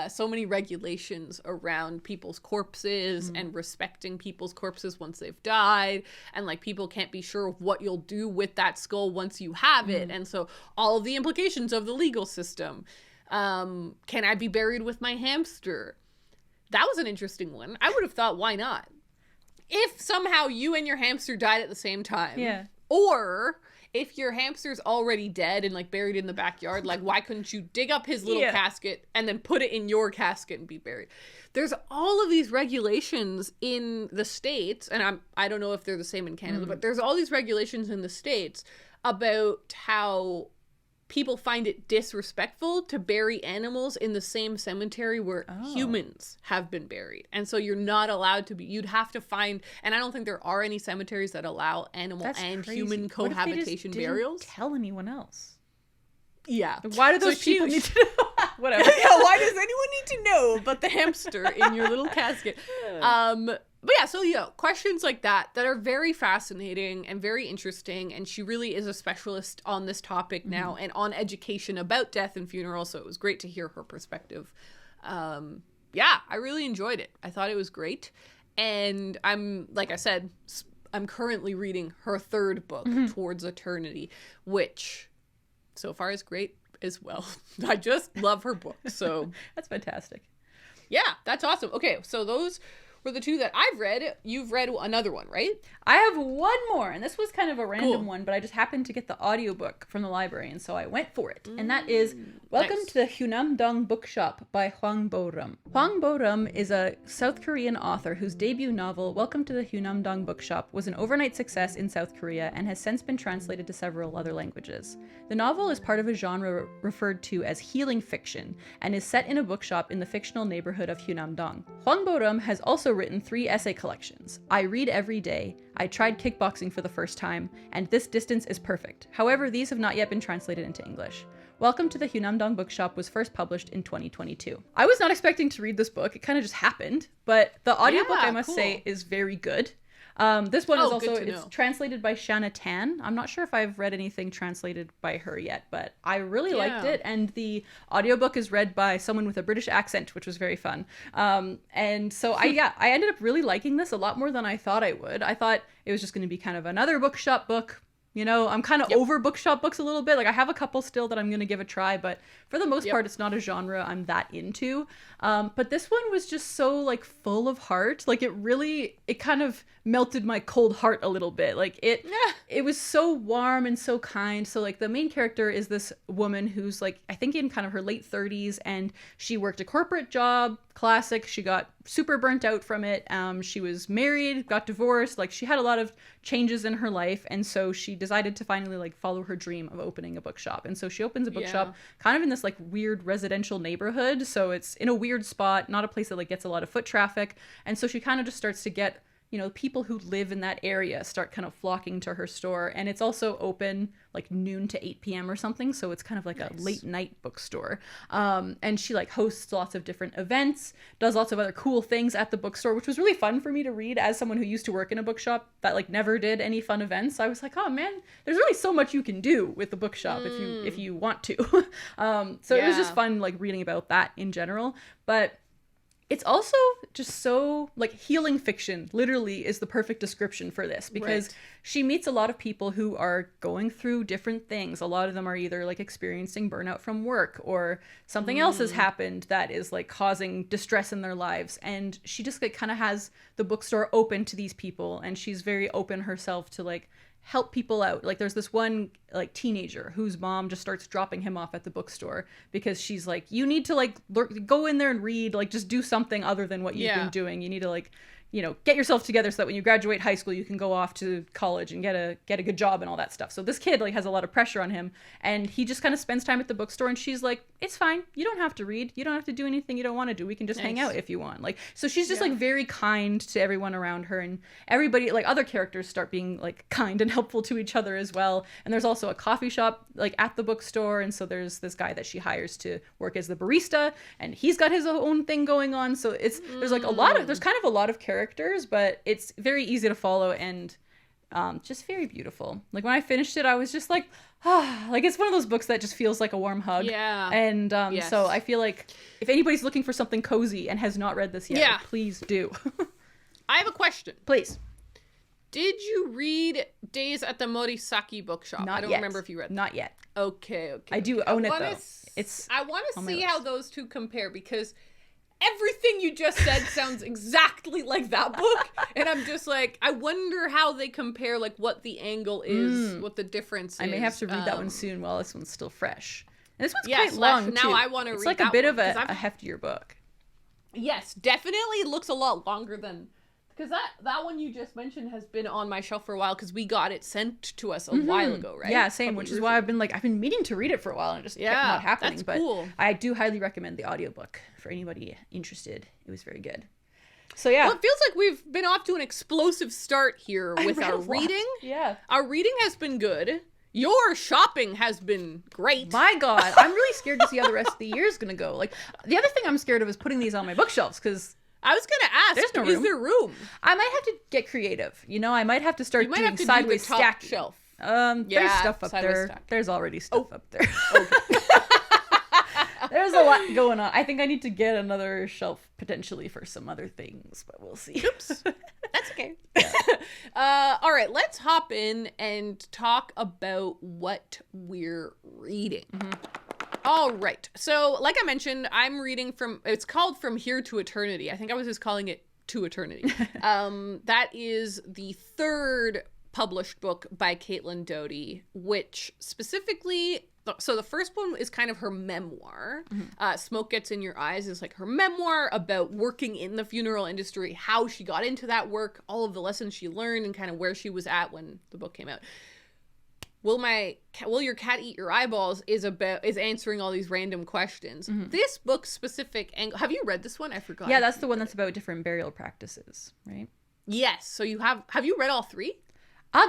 so many regulations around people's corpses and respecting people's corpses once they've died, and like people can't be sure of what you'll do with that skull once you have it, and so all of the implications of the legal system. Can I be buried with my hamster? That was an interesting one. I would have thought, why not? If somehow you and your hamster died at the same time, or if your hamster's already dead and like buried in the backyard, like why couldn't you dig up his little casket and then put it in your casket and be buried? There's all of these regulations in the States, and I don't know if they're the same in Canada, but there's all these regulations in the States about how people find it disrespectful to bury animals in the same cemetery where humans have been buried. And so you're not allowed to be, you'd have to find, and I don't think there are any cemeteries that allow animal and human cohabitation burials. Didn't tell anyone else. Yeah. Why do those people need to know? Whatever. Yeah, why does anyone need to know about the hamster in your little casket? But yeah, so, you know, questions like that are very fascinating and very interesting. And she really is a specialist on this topic now and on education about death and funerals. So it was great to hear her perspective. Yeah, I really enjoyed it. I thought it was great. And like I said, I'm currently reading her third book, Towards Eternity, which so far is great. as well. I just love her book. So That's fantastic. yeah, that's awesome. Okay, so those were the two that I've read. You've read another one, right? I have one more, and this was kind of a random Cool. one, but I just happened to get the audiobook from the library, and so I went for it. And that is Welcome nice. to the Hunam Dong Bookshop by Hwang Bo-rum. Hwang Bo-rum is a South Korean author whose debut novel, Welcome to the Hunam Dong Bookshop, was an overnight success in South Korea and has since been translated to several other languages. The novel is part of a genre referred to as healing fiction and is set in a bookshop in the fictional neighborhood of Hunam Dong. Hwang Bo-rum has also written 3 essay collections: I Read Every Day, I Tried Kickboxing for the First Time, and This Distance is Perfect. However, these have not yet been translated into English. Welcome to the Hunamdong Bookshop was first published in 2022. I was not expecting to read this book. It kind of just happened, but the audiobook, I must say, is very good. This one is also, it's translated by Shanna Tan. I'm not sure if I've read anything translated by her yet, but I really liked it. And the audiobook is read by someone with a British accent, which was very fun. And so I ended up really liking this a lot more than I thought I would. I thought it was just going to be kind of another bookshop book. You know, I'm kind of over bookshop books a little bit. Like, I have a couple still that I'm going to give a try, but for the most part, it's not a genre I'm that into. But this one was just so, like, full of heart. Like, it kind of melted my cold heart a little bit. Like, it was so warm and so kind. So, like, the main character is this woman who's, like, I think in kind of her late 30s, and she worked a corporate job, classic. She got super burnt out from it. She was married, got divorced. Like, she had a lot of changes in her life, and so she decided to finally, like, follow her dream of opening a bookshop. And so she opens a bookshop kind of in this, like, weird residential neighborhood. So it's in a weird spot, not a place that, like, gets a lot of foot traffic. And so she kind of just starts to get, you know, people who live in that area start kind of flocking to her store. And it's also open like noon to 8 p.m. or something. So it's kind of like a late night bookstore. And she like hosts lots of different events, does lots of other cool things at the bookstore, which was really fun for me to read as someone who used to work in a bookshop that like never did any fun events. I was like, oh man, there's really so much you can do with the bookshop if you want to. So it was just fun like reading about that in general. But it's also just so, like, healing fiction, literally, is the perfect description for this. Because she meets a lot of people who are going through different things. A lot of them are either, like, experiencing burnout from work, or something else has happened that is, like, causing distress in their lives. And she just, like, kind of has the bookstore open to these people. And she's very open herself to, like, help people out. Like, there's this one like teenager whose mom just starts dropping him off at the bookstore because she's like, you need to like go in there and read, like just do something other than what you've been doing. You need to like, you know, get yourself together so that when you graduate high school you can go off to college and get a good job and all that stuff. So this kid like has a lot of pressure on him, and he just kind of spends time at the bookstore, and she's like, it's fine, you don't have to read, you don't have to do anything you don't want to do, we can just hang out if you want. Like, so she's just like very kind to everyone around her, and everybody, like other characters, start being like kind and helpful to each other as well. And there's also a coffee shop like at the bookstore, and so there's this guy that she hires to work as the barista, and he's got his own thing going on. So it's there's kind of a lot of characters, but it's very easy to follow, and just very beautiful. Like when I finished it, I was just like, like it's one of those books that just feels like a warm hug. Yeah. And so I feel like if anybody's looking for something cozy and has not read this yet, like, please do. I have a question. Please. Did you read Days at the Morisaki Bookshop? Not I don't yet. remember if you read that. Not yet. Okay. I do own it though. I want to see how those two compare, because everything you just said sounds exactly like that book. And I'm just like, I wonder how they compare, like what the angle is, what the difference is. I may have to read that one soon while this one's still fresh. And this one's quite long, now too. I want to read It's like that a bit one, of a heftier book. Yes, definitely looks a lot longer than... Because that one you just mentioned has been on my shelf for a while, because we got it sent to us a while ago, right? Yeah, same, which is why I've been meaning to read it for a while, and it just kept not happening. That's cool. But I do highly recommend the audiobook for anybody interested. It was very good. So yeah. Well, it feels like we've been off to an explosive start here with our reading. Yeah. Our reading has been good. Your shopping has been great. My God, I'm really scared to see how the rest of the year is going to go. Like, the other thing I'm scared of is putting these on my bookshelves, because... I was going to ask, there's no room. Is there room? I might have to get creative. You know, I might have to start doing to sideways do the top stacking. Shelf. There's stuff up there. Stack. There's already stuff up there. Okay. There's a lot going on. I think I need to get another shelf potentially for some other things, but we'll see. Oops. That's okay. All right, let's hop in and talk about what we're reading. All right. So, like I mentioned, I'm reading it's called From Here to Eternity. I think I was just calling it To Eternity. That is the third published book by Caitlin Doughty, which specifically, so the first one is kind of her memoir. Smoke Gets in Your Eyes is like her memoir about working in the funeral industry, how she got into that work, all of the lessons she learned, and kind of where she was at when the book came out. Will Your Cat Eat Your Eyeballs is answering all these random questions. This book specific angle. Have you read this one? I forgot. Yeah, that's the one that's about different burial practices, right? Yes. So have you read all three?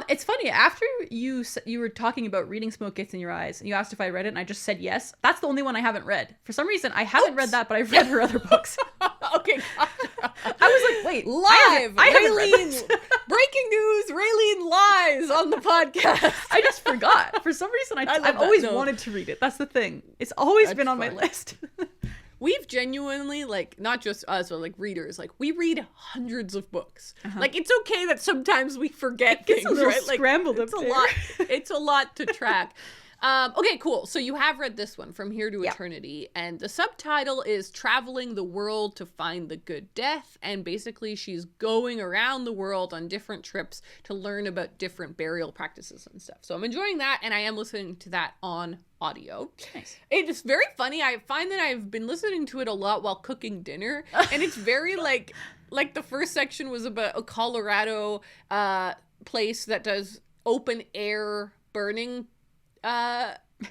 It's funny. After you were talking about reading Smoke Gets in Your Eyes, and you asked if I read it, and I just said yes. That's the only one I haven't read. For some reason, I haven't read that, but I've read her other books. Okay, gotcha. I was like, wait, live, Raeleen, breaking news, Raeleen lies on the podcast. I just forgot. For some reason, I've always wanted to read it. That's the thing. It's always been on my list. We've genuinely, like, not just us, but like readers, like, we read hundreds of books. Like, it's okay that sometimes we forget things, right? Like, scrambled it's a lot. It's a lot to track. Okay, cool. So you have read this one, From Here to Eternity, and the subtitle is Traveling the World to Find the Good Death, and basically she's going around the world on different trips to learn about different burial practices and stuff. So I'm enjoying that, and I am listening to that on audio. Nice. It's very funny. I find that I've been listening to it a lot while cooking dinner, and it's very like the first section was about a Colorado place that does open air burning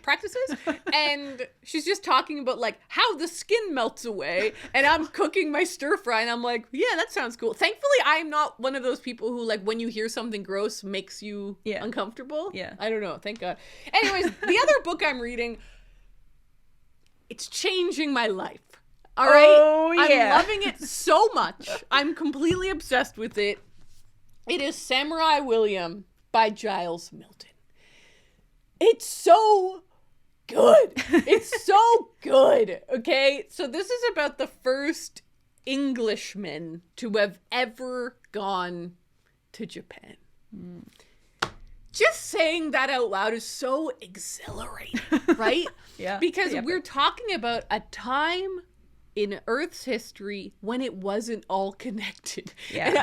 practices, and she's just talking about like how the skin melts away, and I'm cooking my stir fry, and I'm like, yeah, that sounds cool. Thankfully, I'm not one of those people who, like, when you hear something gross makes you uncomfortable. I don't know, thank God. Anyways, the other book I'm reading, it's changing my life. All right, I'm loving it so much. I'm completely obsessed with it. It is Samurai William by Giles Milton. It's so good. It's so good. Okay. So this is about the first Englishman to have ever gone to Japan. Just saying that out loud is so exhilarating, right? Because we're talking about a time in Earth's history when it wasn't all connected. And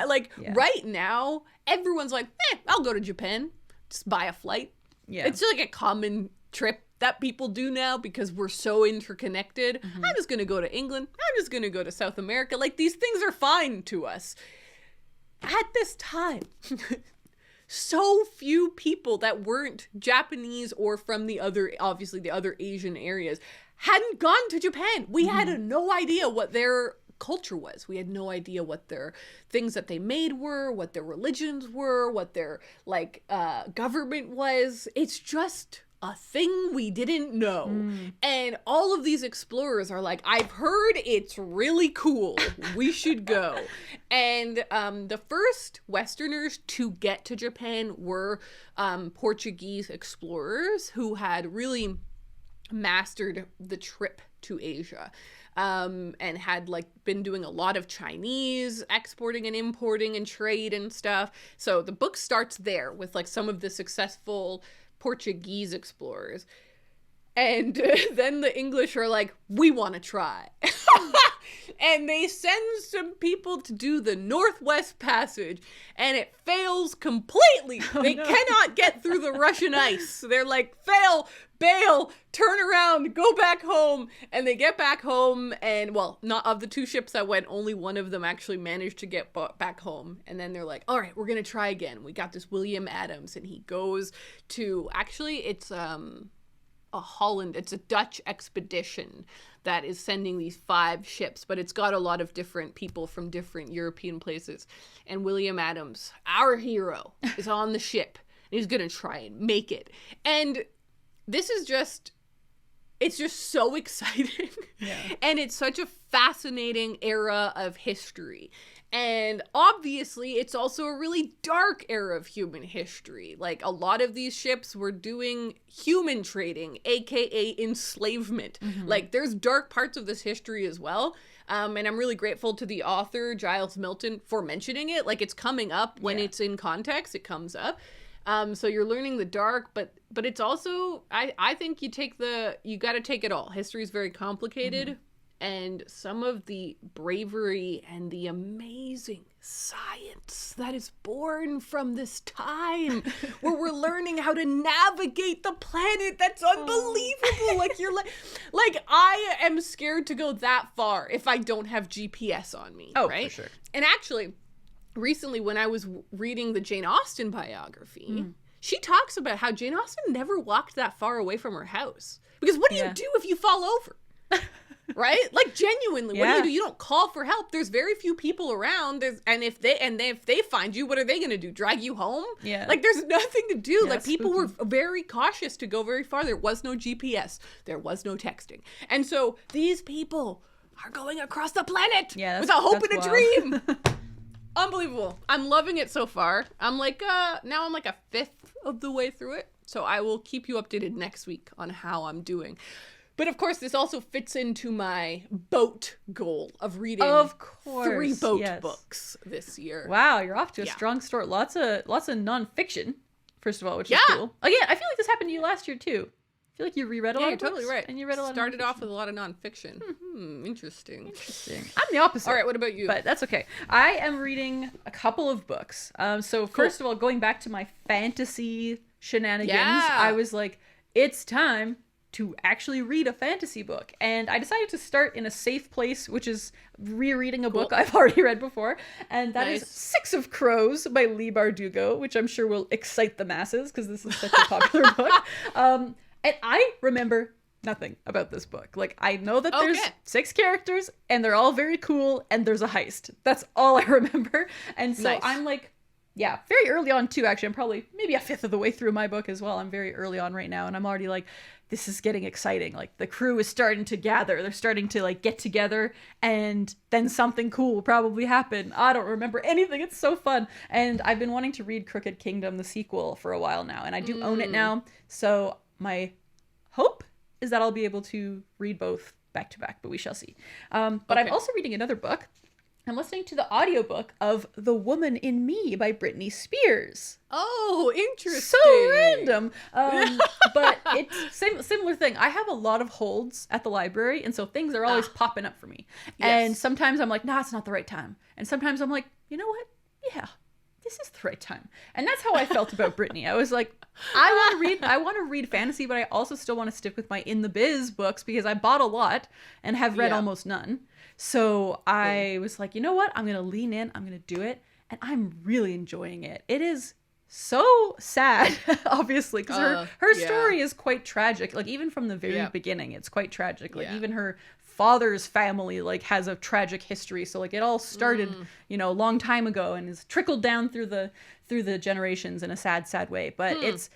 right now, everyone's like, I'll go to Japan. Just buy a flight. It's like a common trip that people do now because we're so interconnected. I'm just going to go to England. I'm just going to go to South America. Like, these things are fine to us. At this time, so few people that weren't Japanese or from the other Asian areas hadn't gone to Japan. We had no idea what their culture was. We had no idea what their things that they made were, what their religions were, what their government was. It's just a thing we didn't know. And all of these explorers are like, I've heard it's really cool. We should go. And the first Westerners to get to Japan were Portuguese explorers who had really mastered the trip to Asia. And had been doing a lot of Chinese exporting and importing and trade and stuff. So the book starts there with some of the successful Portuguese explorers. And then the English are like, we want to try. And they send some people to do the Northwest Passage, and it fails completely. They cannot get through the Russian ice. They're like, fail, bail, turn around, go back home. And they get back home, and, well, not of the two ships that went, only one of them actually managed to get back home. And then they're like, all right, we're going to try again. We got this William Adams, and he goes to, actually, it's it's a Dutch expedition that is sending these 5 ships, but it's got a lot of different people from different European places. And William Adams, our hero, is on the ship, and he's gonna try and make it. And this is it's just so exciting. And it's such a fascinating era of history. And obviously, it's also a really dark era of human history. A lot of these ships were doing human trading, aka enslavement. There's dark parts of this history as well. And I'm really grateful to the author, Giles Milton, for mentioning it. It's coming up when it's in context, it comes up. So you're learning the dark, but it's also, I think you got to take it all. History is very complicated, and some of the bravery and the amazing science that is born from this time where we're learning how to navigate the planet, that's unbelievable. Like you're like I am scared to go that far if I don't have GPS on me. Right? For sure. And actually, recently when I was reading the Jane Austen biography, she talks about how Jane Austen never walked that far away from her house, because what do you do if you fall over? Right? Like, genuinely, what do you do? You don't call for help. There's very few people around. And if they find you, what are they going to do? Drag you home? Yeah. Like, there's nothing to do. Yeah, like, people were very cautious to go very far. There was no GPS. There was no texting. And so these people are going across the planet with a hope and a dream. Unbelievable. I'm loving it so far. I'm like, now I'm like a fifth of the way through it. So I will keep you updated next week on how I'm doing. But of course, this also fits into my boat goal of reading 3 boat books this year. Wow, you're off to a strong start. Lots of nonfiction, first of all, which is cool. Again, I feel like this happened to you last year too. I feel like you reread a lot of books. Yeah, you're totally right. And you read a lot Started off with a lot of nonfiction. Interesting. I'm the opposite. All right, what about you? But that's okay. I am reading a couple of books. So first of all, going back to my fantasy shenanigans, I was like, it's time to actually read a fantasy book. And I decided to start in a safe place, which is rereading a book I've already read before. And that is Six of Crows by Leigh Bardugo, which I'm sure will excite the masses because this is such a popular book. And I remember nothing about this book. Like, I know that there's 6 characters and they're all very cool and there's a heist. That's all I remember. And so I'm like, very early on too, actually. I'm probably maybe a fifth of the way through my book as well. I'm very early on right now and I'm already like, this is getting exciting. Like, the crew is starting to gather. They're starting to like get together and then something cool will probably happen. I don't remember anything. It's so fun. And I've been wanting to read Crooked Kingdom, the sequel, for a while now. And I do own it now. So my hope is that I'll be able to read both back to back, but we shall see. But I'm also reading another book. I'm listening to the audiobook of The Woman in Me by Britney Spears. Oh, interesting. So random. But it's similar thing. I have a lot of holds at the library, and so things are always popping up for me. Yes. And sometimes I'm like, nah, it's not the right time. And sometimes I'm like, you know what? Yeah, this is the right time. And that's how I felt about Britney. I was like, I want to read fantasy, but I also still want to stick with my In the Biz books because I bought a lot and have read almost none. So I was like, you know what? I'm going to lean in. I'm going to do it. And I'm really enjoying it. It is so sad, obviously, because her story is quite tragic. Like, even from the very beginning, it's quite tragic. Like, even her father's family, like, has a tragic history. So, like, it all started, you know, a long time ago and is trickled down through the generations in a sad, sad way. But it's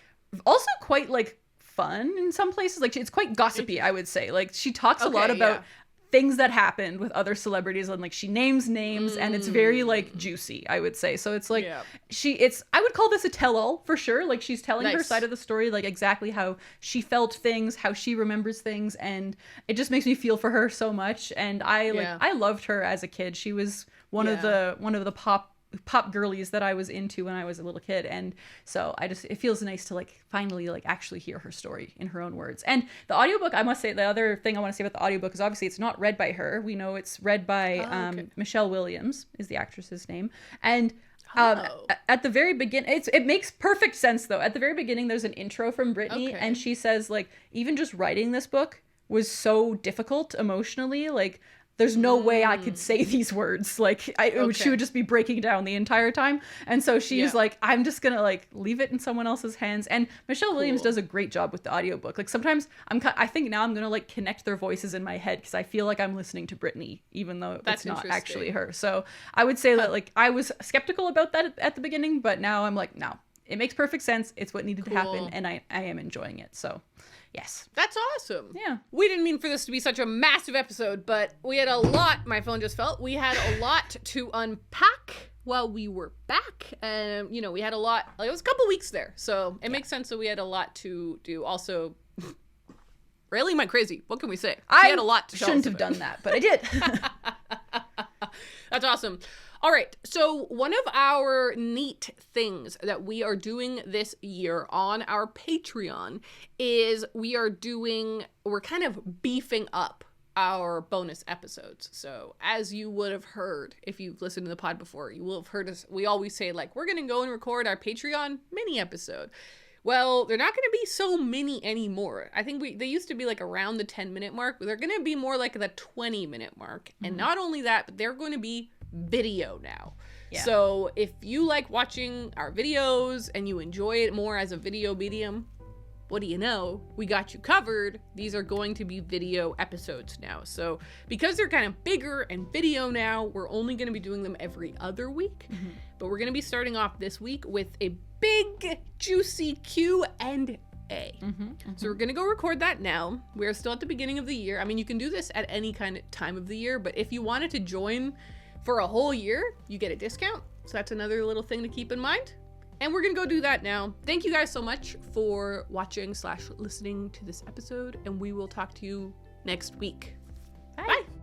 also quite, like, fun in some places. Like, it's quite gossipy, I would say. Like, she talks a lot about things that happened with other celebrities, and like she names names and it's very like juicy, I would say. So it's like I would call this a tell-all for sure. Like, she's telling her side of the story, like exactly how she felt things, how she remembers things, and it just makes me feel for her so much. And I loved her as a kid. She was one of the pop girlies that I was into when I was a little kid. And so it feels nice to like finally like actually hear her story in her own words. And the audiobook, I must say, the other thing I want to say about the audiobook is obviously it's not read by her. We know it's read by Michelle Williams is the actress's name. And at the very beginning, it makes perfect sense though. At the very beginning, there's an intro from Britney and she says like, even just writing this book was so difficult emotionally. Like, there's no way I could say these words. Like, she would just be breaking down the entire time. And so she's like, I'm just going to like leave it in someone else's hands. And Michelle Williams does a great job with the audiobook. Like, sometimes I think now I'm going to like connect their voices in my head because I feel like I'm listening to Britney, even though it's not actually her. So I would say that like I was skeptical about that at the beginning, but now I'm like, no, it makes perfect sense. It's what needed to happen. And I am enjoying it. So yes. That's awesome. Yeah. We didn't mean for this to be such a massive episode, but we had a lot, my phone just felt, we had a lot to unpack while we were back. And, you know, we had a lot, like, it was a couple weeks there. So it makes sense that we had a lot to do. Also, Raeleen went crazy. What can we say? She had a lot to tell us shouldn't have done that, but I did. That's awesome. All right, so one of our neat things that we are doing this year on our Patreon is we're kind of beefing up our bonus episodes. So as you would have heard, if you've listened to the pod before, you will have heard us, we always say like, we're going to go and record our Patreon mini episode. Well, they're not going to be so mini anymore. I think they used to be like around the 10-minute mark, but they're going to be more like the 20-minute mark. Mm-hmm. And not only that, but they're going to be video now. Yeah. So if you like watching our videos and you enjoy it more as a video medium, what do you know? We got you covered. These are going to be video episodes now. So because they're kind of bigger and video now, we're only going to be doing them every other week. Mm-hmm. But we're going to be starting off this week with a big, juicy Q&A. Mm-hmm, mm-hmm. So we're going to go record that now. We're still at the beginning of the year. I mean, you can do this at any kind of time of the year, but if you wanted to join for a whole year, you get a discount. So that's another little thing to keep in mind. And we're going to go do that now. Thank you guys so much for watching / listening to this episode, and we will talk to you next week. Bye. Bye.